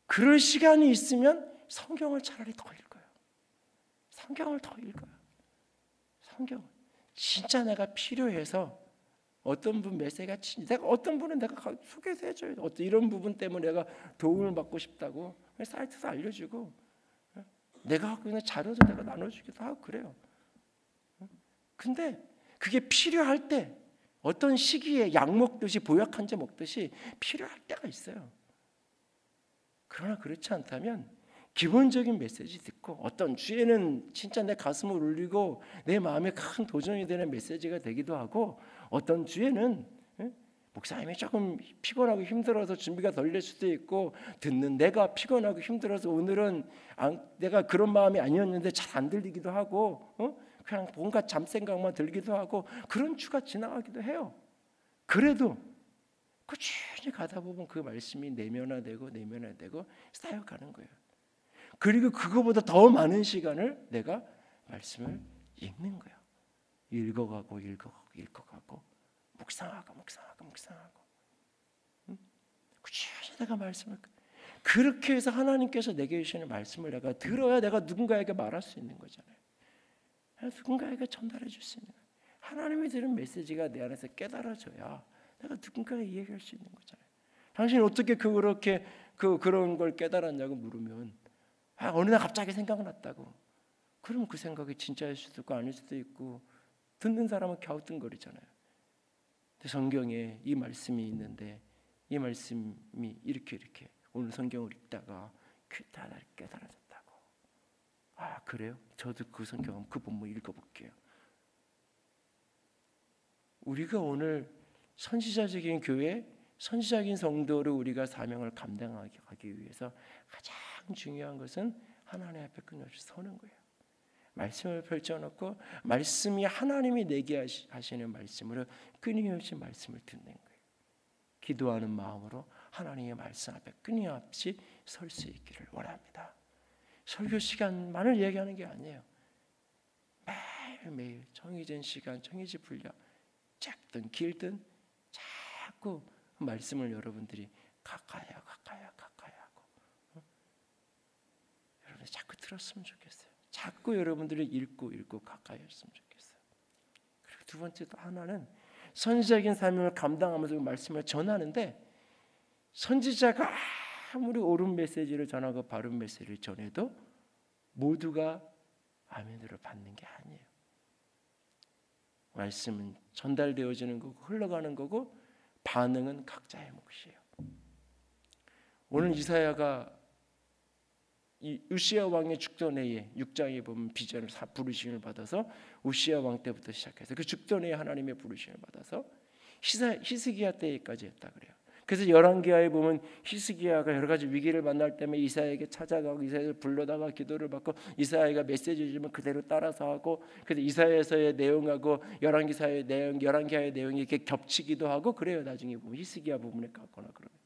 그럴 시간이 있으면 성경을 차라리 더 읽어요. 성경을 더 읽어요. 성경 진짜 내가 필요해서 어떤 분 메시지가 내가 어떤 분은 내가 소개도 해줘요. 어떤 이런 부분 때문에 내가 도움을 받고 싶다고 사이트에서 알려주고 내가 갖고 있는 자료도 내가 나눠주기도 하고 그래요. 근데 그게 필요할 때 어떤 시기에 약 먹듯이 보약 한 제 먹듯이 필요할 때가 있어요. 그러나 그렇지 않다면 기본적인 메시지 듣고, 어떤 주에는 진짜 내 가슴을 울리고 내 마음에 큰 도전이 되는 메시지가 되기도 하고, 어떤 주에는 목사님이 조금 피곤하고 힘들어서 준비가 덜 될 수도 있고, 듣는 내가 피곤하고 힘들어서 오늘은 내가 그런 마음이 아니었는데 잘 안 들리기도 하고, 그냥 뭔가 잠생각만 들기도 하고, 그런 주가 지나가기도 해요. 그래도 꾸준히 가다 보면 그 말씀이 내면화되고 쌓여가는 거예요. 그리고 그거보다 더 많은 시간을 내가 말씀을 읽는 거예요. 읽어가고 묵상하고 꾸준히 내가 말씀을, 그렇게 해서 하나님께서 내게 주시는 말씀을 내가 들어야 내가 누군가에게 말할 수 있는 거잖아요. 누군가에게 전달해 줄 수 있는 거예요. 하나님이 들은 메시지가 내 안에서 깨달아져야 내가 누군가에게 이야기할 수 있는 거잖아요. 당신이 어떻게 그렇게 그런 걸 깨달았냐고 물으면, 어느 날 갑자기 생각났다고. 그러면 그 생각이 진짜일 수도 있고 아닐 수도 있고, 듣는 사람은 갸우뚱거리잖아요. 근데 성경에 이 말씀이 있는데, 이 말씀이 이렇게 오늘 성경을 읽다가 깨달아졌다고. 그래요? 저도 그 성경 그 본문 읽어볼게요. 우리가 오늘 선지자적인 교회, 선지자적인 성도를 우리가 사명을 감당하기 위해서 가장 중요한 것은 하나님 앞에 끊임없이 서는 거예요. 말씀을 펼쳐놓고 말씀이 하나님이 내게 하시는 말씀으로 끊임없이 말씀을 듣는 거예요. 기도하는 마음으로 하나님의 말씀 앞에 끊임없이 설 수 있기를 원합니다. 설교 시간만을 얘기하는 게 아니에요. 매일매일 정해진 시간, 정해진 분량, 짧든 길든 자꾸 말씀을 여러분들이 가까이 하고 여러분들 자꾸 들었으면 좋겠어요. 자꾸 여러분들이 읽고 가까이 했으면 좋겠어요. 그리고 두 번째 또 하나는 선지자적인 사명을 감당하면서 말씀을 전하는데, 선지자가 아무리 옳은 메시지를 전하고 바른 메시지를 전해도 모두가 아멘으로 받는 게 아니에요. 말씀은 전달되어지는 거고 흘러가는 거고, 반응은 각자의 몫이에요. 오늘 이사야가 이 우시야 왕의 죽던 해에 6장에 보면 비전을 부르심을 받아서 우시야 왕 때부터 시작해서 그 죽던 해에 하나님의 부르심을 받아서 히스기야 때까지 했다 그래요. 그래서 열왕기하에 보면 히스기야가 여러 가지 위기를 만날 때면 이사야에게 찾아가고 이사야를 불러다가 기도를 받고, 이사야가 메시지 주면 그대로 따라서 하고, 그래서 이사야서의 내용하고 열왕기사의 내용, 열왕기하의 내용이 이렇게 겹치기도 하고 그래요. 나중에 보면 히스기야 부분에 갔거나 그러면.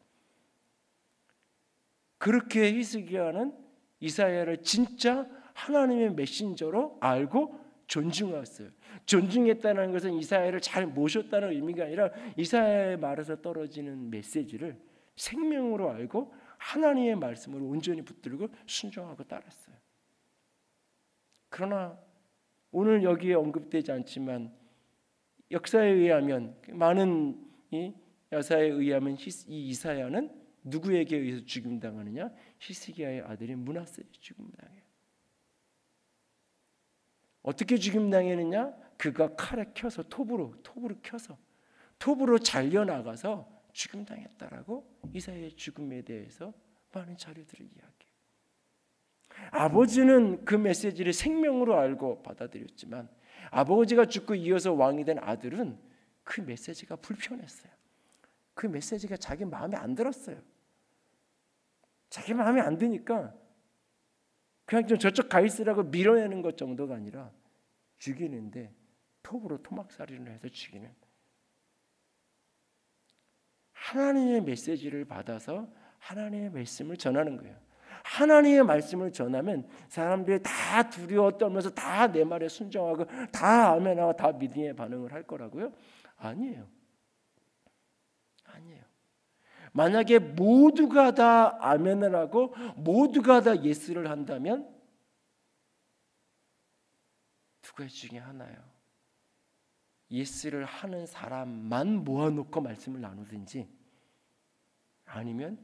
그렇게 히스기야는 이사야를 진짜 하나님의 메신저로 알고 존중했어요. 존중했다는 것은 이사야를 잘 모셨다는 의미가 아니라 이사야의 말에서 떨어지는 메시지를 생명으로 알고 하나님의 말씀을 온전히 붙들고 순종하고 따랐어요. 그러나 오늘 여기에 언급되지 않지만 역사에 의하면, 많은 여사에 의하면 이 이사야는 누구에게 의해서 죽임당하느냐? 히스기야의 아들인 므낫세에 죽임당해요. 어떻게 죽임당했느냐? 그가 칼에 켜서 톱으로 켜서 톱으로 잘려나가서 죽임당했다라고 이사야의 죽음에 대해서 많은 자료들을 이야기해요. 아버지는 그 메시지를 생명으로 알고 받아들였지만, 아버지가 죽고 이어서 왕이 된 아들은 그 메시지가 불편했어요. 그 메시지가 자기 마음에 안 들었어요. 자기 마음에 안 드니까 그냥 좀 저쪽 가 있으라고 밀어내는 것 정도가 아니라 죽이는데 톱으로 토막살이를 해서 죽이는, 하나님의 메시지를 받아서 하나님의 말씀을 전하는 거예요. 하나님의 말씀을 전하면 사람들이 다 두려워 떨면서 다 내 말에 순종하고 다 아멘하고 다 믿음의 반응을 할 거라고요? 아니에요. 만약에 모두가 다 아멘을 하고 모두가 다 예스를 한다면 두 가지 중에 하나예요. 예스를 하는 사람만 모아놓고 말씀을 나누든지, 아니면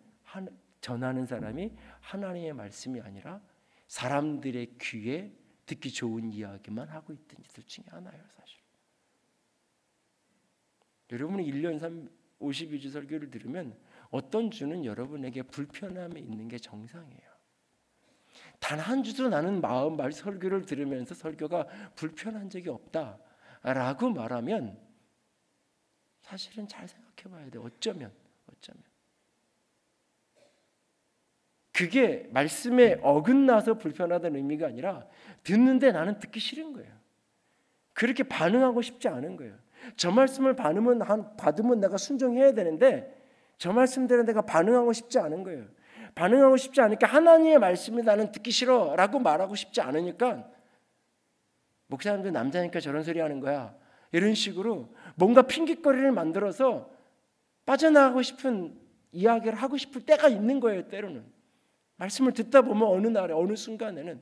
전하는 사람이 하나님의 말씀이 아니라 사람들의 귀에 듣기 좋은 이야기만 하고 있든지, 둘 중에 하나예요. 사실 여러분이 1년 52주 설교를 들으면 어떤 주는 여러분에게 불편함이 있는 게 정상이에요. 단 한 주도 나는 마음 말 설교를 들으면서 설교가 불편한 적이 없다라고 말하면 사실은 잘 생각해 봐야 돼. 어쩌면 그게 말씀에 어긋나서 불편하다는 의미가 아니라 듣는데 나는 듣기 싫은 거예요. 그렇게 반응하고 싶지 않은 거예요. 저 말씀을 받으면 내가 순종해야 되는데 저 말씀대로 내가 반응하고 싶지 않은 거예요. 반응하고 싶지 않으니까 하나님의 말씀이 나는 듣기 싫어라고 말하고 싶지 않으니까 목사님도 남자니까 저런 소리 하는 거야. 이런 식으로 뭔가 핑계거리를 만들어서 빠져나가고 싶은 이야기를 하고 싶을 때가 있는 거예요. 때로는. 말씀을 듣다 보면 어느 순간에는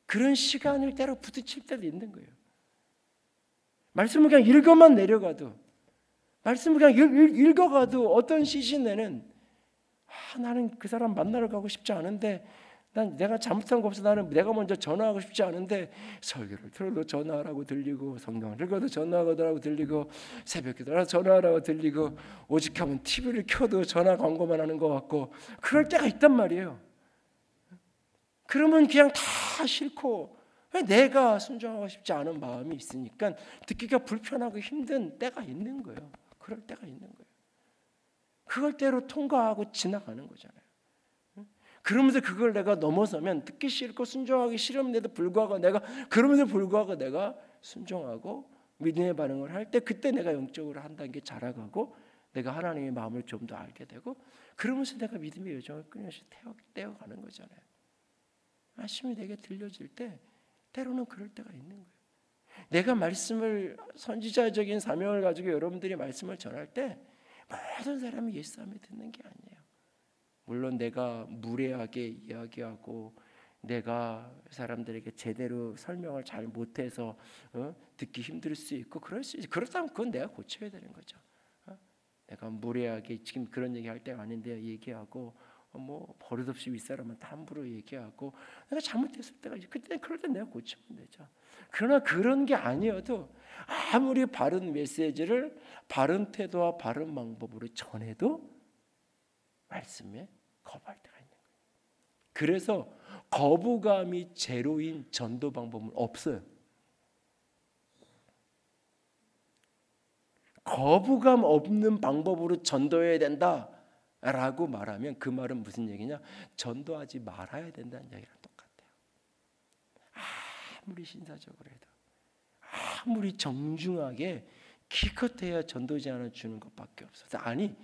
그런 시간을 때로 부딪힐 때도 있는 거예요. 말씀을 그냥 읽어만 내려가도 말씀을 그냥 읽어가도 어떤 시즌에는 나는 그 사람 만나러 가고 싶지 않은데 난 내가 잘못한 거 없어 나는 내가 먼저 전화하고 싶지 않은데 설교를 들어도 전화하라고 들리고 성경을 읽어도 전화하라고 들리고 새벽기도라도 전화하라고 들리고 오직하면 TV를 켜도 전화 광고만 하는 것 같고 그럴 때가 있단 말이에요. 그러면 그냥 다 싫고 내가 순종하고 싶지 않은 마음이 있으니까 듣기가 불편하고 힘든 때가 있는 거예요. 그럴 때가 있는 거예요. 그걸 때로 통과하고 지나가는 거잖아요. 그러면서 그걸 내가 넘어서면 듣기 싫고 순종하기 싫음에도 불구하고 내가 순종하고 믿음의 반응을 할 때 그때 내가 영적으로 한 단계 자라가고 내가 하나님의 마음을 좀 더 알게 되고 그러면서 내가 믿음의 여정을 끊임없이 떼어가는 거잖아요. 말씀이 내게 들려질 때 때로는 그럴 때가 있는 거예요. 내가 말씀을 선지자적인 사명을 가지고 여러분들이 말씀을 전할 때 모든 사람이 예수님을 듣는 게 아니에요. 물론 내가 무례하게 이야기하고 내가 사람들에게 제대로 설명을 잘 못해서 듣기 힘들 수 있고 그럴 수 있지. 그렇다면 그건 내가 고쳐야 되는 거죠. 내가 무례하게 지금 그런 얘기할 때가 아닌데 얘기하고 뭐 버릇없이 윗사람한테 함부로 얘기하고 내가 잘못했을 때가 있지. 그럴 때 내가 고치면 되죠. 그러나 그런 게 아니어도 아무리 바른 메시지를 바른 태도와 바른 방법으로 전해도 말씀에 거부할 때가 있는 거예요. 그래서 거부감이 제로인 전도 방법은 없어요. 거부감 없는 방법으로 전도해야 된다라고 말하면 그 말은 무슨 얘기냐? 전도하지 말아야 된다는 얘기랑 똑같아요. 아무리 신사적으로 해도 아무리 정중하게 기껏해야 전도 제안을 주는 것밖에 없어서 아니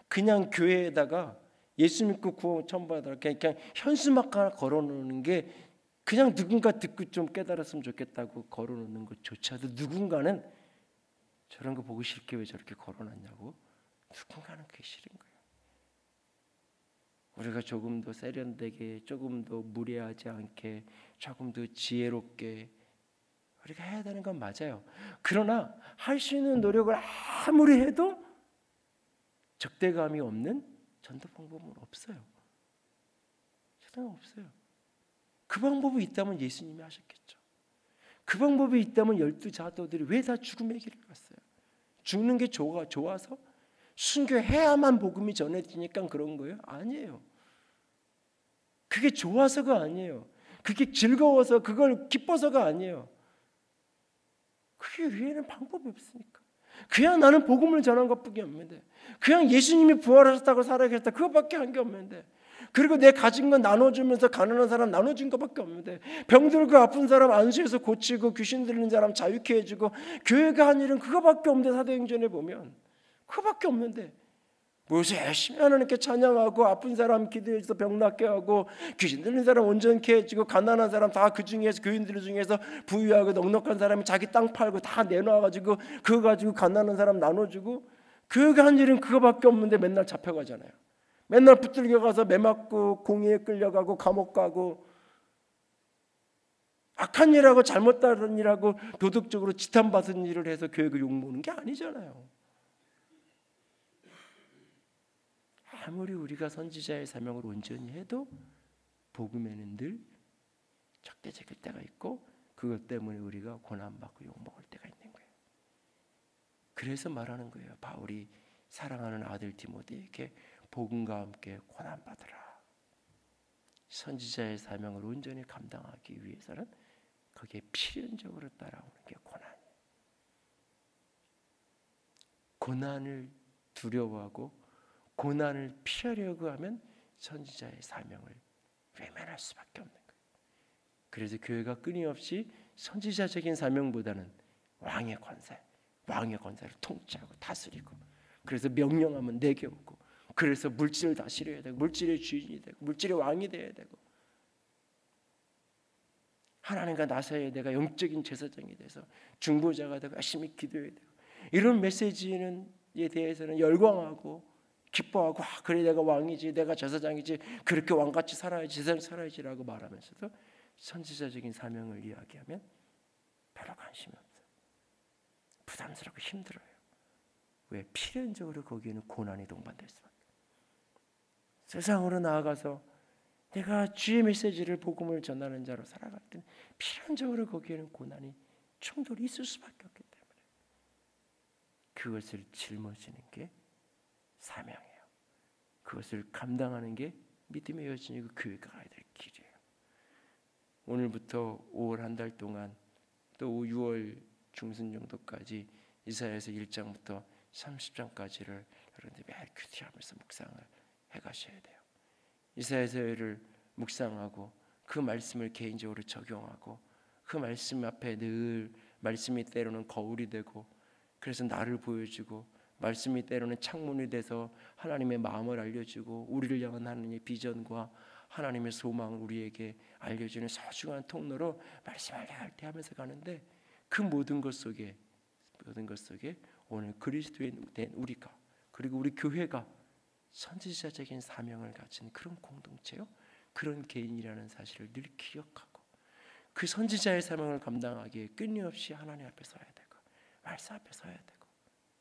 그냥 교회에다가 예수 믿고 구원 처음 받아라 그냥 현수막 하나 걸어놓는 게 그냥 누군가 듣고 좀 깨달았으면 좋겠다고 걸어놓는 것조차도 누군가는 저런 거 보기 싫게 왜 저렇게 걸어놨냐고 누군가는 그게 싫은 거예요. 우리가 조금 더 세련되게 조금 더 무례하지 않게 조금 더 지혜롭게 우리가 해야 되는 건 맞아요. 그러나 할 수 있는 노력을 아무리 해도 적대감이 없는 전도 방법은 없어요. 없어요. 그 방법이 있다면 예수님이 하셨겠죠. 그 방법이 있다면 12자도들이 왜 다 죽음의 길을 갔어요? 죽는 게 좋아서? 순교해야만 복음이 전해지니까 그런 거예요? 아니에요. 그게 좋아서가 아니에요. 그게 즐거워서 그걸 기뻐서가 아니에요. 그게 위에는 방법이 없으니까. 그냥 나는 복음을 전한 것밖에 없는데 그냥 예수님이 부활하셨다고 살아계셨다 그것밖에 한 게 없는데 그리고 내 가진 건 나눠주면서 가난한 사람 나눠준 것밖에 없는데 병들고 아픈 사람 안수해서 고치고 귀신 들리는 사람 자유케 해주고 교회가 한 일은 그거밖에 없는데 사도행전에 보면 그거밖에 없는데 모여서 열심히 하나님께 찬양하고 아픈 사람 기도해서 병 낫게 하고 귀신 들린 사람 온전케 해주고 가난한 사람 다 그 중에서 교인들 중에서 부유하고 넉넉한 사람이 자기 땅 팔고 다 내놔가지고 그거 가지고 가난한 사람 나눠주고 교회가 한 일은 그거밖에 없는데 맨날 잡혀가잖아요. 맨날 붙들겨 가서 매 맞고 공의에 끌려가고 감옥 가고 악한 일하고 잘못다른 일하고 도덕적으로 지탄받은 일을 해서 교회가 욕먹는 게 아니잖아요. 아무리 우리가 선지자의 사명을 온전히 해도 복음에는 늘 적대적일 때가 있고 그것 때문에 우리가 고난받고 욕먹을 때가 있는 거예요. 그래서 말하는 거예요. 바울이 사랑하는 아들 디모데에게 복음과 함께 고난받으라. 선지자의 사명을 온전히 감당하기 위해서는 거기에 필연적으로 따라오는 게 고난이에요. 고난을 두려워하고 고난을 피하려고 하면 선지자의 사명을 외면할 수밖에 없는 거예요. 그래서 교회가 끊임없이 선지자적인 사명보다는 왕의 권세를 통치하고 다스리고, 그래서 명령하면 내게 오고, 그래서 물질을 다스려야 되고, 물질의 주인이 되고, 물질의 왕이 되어야 되고, 하나님과 나서야 내가 영적인 제사장이 돼서 중보자가 되고 열심히 기도해야 되고, 이런 메시지에 대해서는 열광하고 기뻐하고, 그래 내가 왕이지, 내가 제사장이지, 그렇게 왕같이 살아야지, 제사장 살아야지라고 말하면서도 선지자적인 사명을 이야기하면 별로 관심이 없어요. 부담스럽고 힘들어요. 왜? 필연적으로 거기에는 고난이 동반될 수밖에. 세상으로 나아가서 내가 주의 메시지를, 복음을 전하는 자로 살아갈 때는 필연적으로 거기에는 고난이, 충돌이 있을 수밖에 없기 때문에 그것을 짊어지는 게 사명이에요. 그것을 감당하는 게 믿음의 여정이고 교회가 가야 될 길이에요. 오늘부터 5월 한 달 동안, 또 6월 중순 정도까지 이사야서 1장부터 30장까지를 여러분들이 매일 큐티하면서 묵상을 해가셔야 돼요. 이사야서를 묵상하고 그 말씀을 개인적으로 적용하고, 그 말씀 앞에 늘 말씀이 때로는 거울이 되고, 그래서 나를 보여주고, 말씀이 때로는 창문이 돼서 하나님의 마음을 알려주고, 우리를 향한 하나님의 비전과 하나님의 소망을 우리에게 알려주는 소중한 통로로 말씀을 하면서 가는데, 그 모든 것 속에 오늘 그리스도인 된 우리가, 그리고 우리 교회가 선지자적인 사명을 가진 그런 공동체요, 그런 개인이라는 사실을 늘 기억하고, 그 선지자의 사명을 감당하기에 끊임없이 하나님 앞에 서야 되고, 말씀 앞에 서야 되고,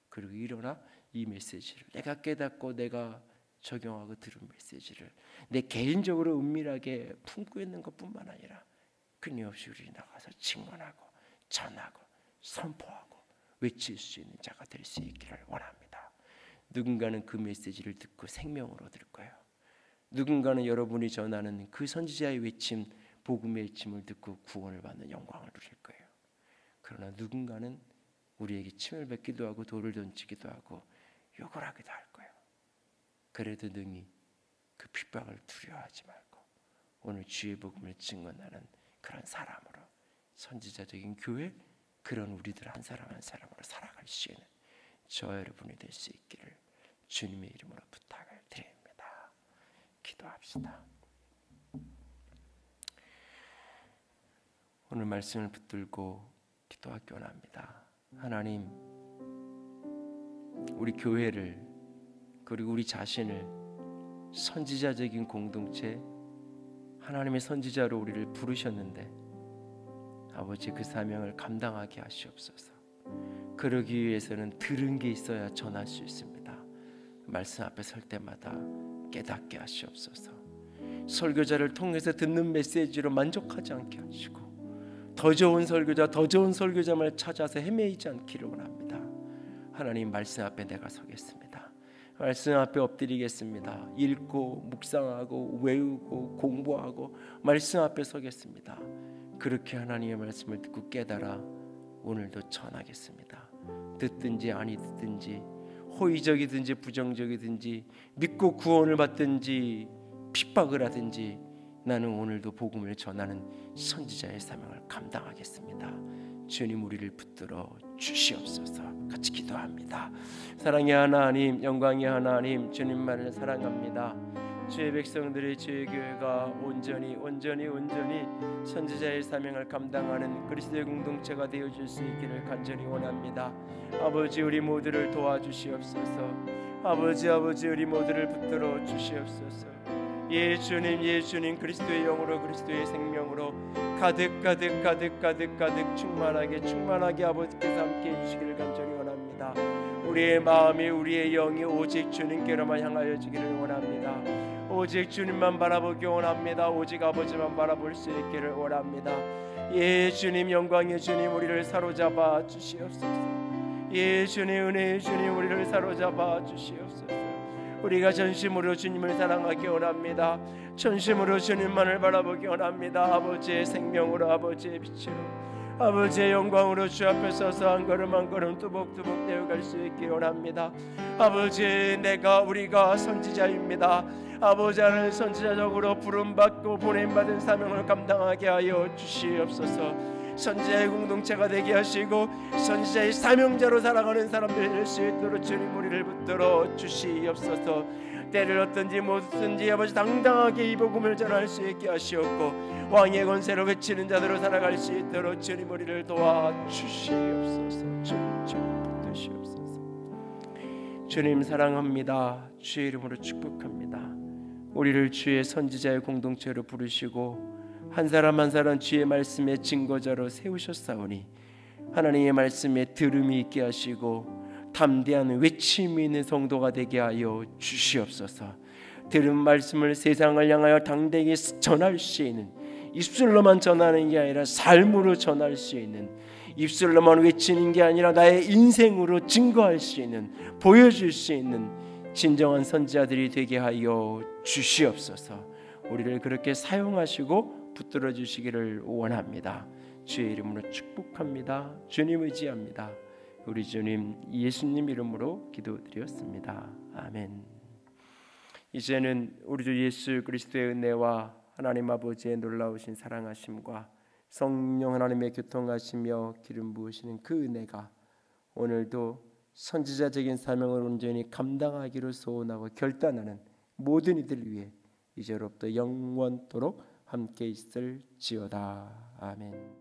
그리고 일어나 이 메시지를 내가 깨닫고 내가 적용하고 들은 메시지를 내 개인적으로 은밀하게 품고 있는 것뿐만 아니라 끊임없이 우리 나가서 증언하고 전하고 선포하고 외칠 수 있는 자가 될 수 있기를 원합니다. 누군가는 그 메시지를 듣고 생명을 얻을 거예요. 누군가는 여러분이 전하는 그 선지자의 외침, 복음의 외침을 듣고 구원을 받는 영광을 누릴 거예요. 그러나 누군가는 우리에게 침을 뱉기도 하고 돌을 던지기도 하고 욕을 하기도 할 거예요. 그래도 능히 그 핍박을 두려워하지 말고 오늘 주의 복음을 증언하는 그런 사람으로, 선지자적인 교회, 그런 우리들 한 사람 한 사람으로 살아갈 수 있는 저 여러분이 될 수 있기를 주님의 이름으로 부탁을 드립니다. 기도합시다. 오늘 말씀을 붙들고 기도하기 원합니다. 하나님, 우리 교회를, 그리고 우리 자신을 선지자적인 공동체, 하나님의 선지자로 우리를 부르셨는데 아버지, 그 사명을 감당하게 하시옵소서. 그러기 위해서는 들은 게 있어야 전할 수 있습니다. 말씀 앞에 설 때마다 깨닫게 하시옵소서. 설교자를 통해서 듣는 메시지로 만족하지 않게 하시고, 더 좋은 설교자, 더 좋은 설교자만 찾아서 헤매이지 않기를 원합니다. 하나님, 말씀 앞에 내가 서겠습니다. 말씀 앞에 엎드리겠습니다. 읽고 묵상하고 외우고 공부하고 말씀 앞에 서겠습니다. 그렇게 하나님의 말씀을 듣고 깨달아 오늘도 전하겠습니다. 듣든지 아니 듣든지, 호의적이든지 부정적이든지, 믿고 구원을 받든지 핍박을 하든지, 나는 오늘도 복음을 전하는 선지자의 사명을 감당하겠습니다. 주님, 우리를 붙들어 주시옵소서. 같이 기도합니다. 사랑의 하나님, 영광의 하나님, 주님만을 사랑합니다. 주의 백성들이, 주의 교회가 온전히 선지자의 사명을 감당하는 그리스도의 공동체가 되어줄 수 있기를 간절히 원합니다. 아버지, 우리 모두를 도와주시옵소서. 아버지, 우리 모두를 붙들어 주시옵소서. 예 주님, 그리스도의 영으로, 그리스도의 생명으로 가득 충만하게 아버지께서 함께 해주시기를 간절히 원합니다. 우리의 마음이, 우리의 영이 오직 주님께로만 향하여지기를 원합니다. 오직 주님만 바라보기 원합니다. 오직 아버지만 바라볼 수 있기를 원합니다. 예 주님, 영광의 주님, 우리를 사로잡아 주시옵소서. 예 주님, 은혜의 주님, 우리를 사로잡아 주시옵소서. 우리가 전심으로 주님을 사랑하기 원합니다. 전심으로 주님만을 바라보기 원합니다. 아버지의 생명으로, 아버지의 빛으로, 아버지의 영광으로 주 앞에 서서 한 걸음 한 걸음 뚜벅뚜벅 내어갈 수 있기 원합니다. 아버지, 우리가 선지자입니다. 아버지, 하나님 선지자적으로 부름받고 보냄받은 사명을 감당하게 하여 주시옵소서. 선지자의 공동체가 되게 하시고 선지자의 사명자로 살아가는 사람들이 될 수 있도록 주님 우리를 붙들어 주시옵소서. 때를 얻든지 못든지 아버지 당당하게 이 복음을 전할 수 있게 하시옵고 왕의 권세로 외치는 자들로 살아갈 수 있도록 주님 우리를 도와주시옵소서. 주님 붙드시옵소서. 주님 사랑합니다. 주의 이름으로 축복합니다. 우리를 주의 선지자의 공동체로 부르시고 한 사람 한 사람 주의 말씀의 증거자로 세우셨사오니 하나님의 말씀에 들음이 있게 하시고 담대한 외침이 있는 성도가 되게 하여 주시옵소서. 들은 말씀을 세상을 향하여 당대히 전할 수 있는, 입술로만 전하는 게 아니라 삶으로 전할 수 있는, 입술로만 외치는 게 아니라 나의 인생으로 증거할 수 있는, 보여줄 수 있는 진정한 선지자들이 되게 하여 주시옵소서. 우리를 그렇게 사용하시고 붙들어 주시기를 원합니다. 주의 이름으로 축복합니다. 주님 의지합니다. 우리 주님 예수님 이름으로 기도드렸습니다. 아멘. 이제는 우리 주 예수 그리스도의 은혜와 하나님 아버지의 놀라우신 사랑하심과 성령 하나님의 교통하시며 기름 부으시는 그 은혜가 오늘도 선지자적인 사명을 온전히 감당하기로 소원하고 결단하는 모든 이들 위해 이제로부터 영원토록 함께 있을지어다. 아멘.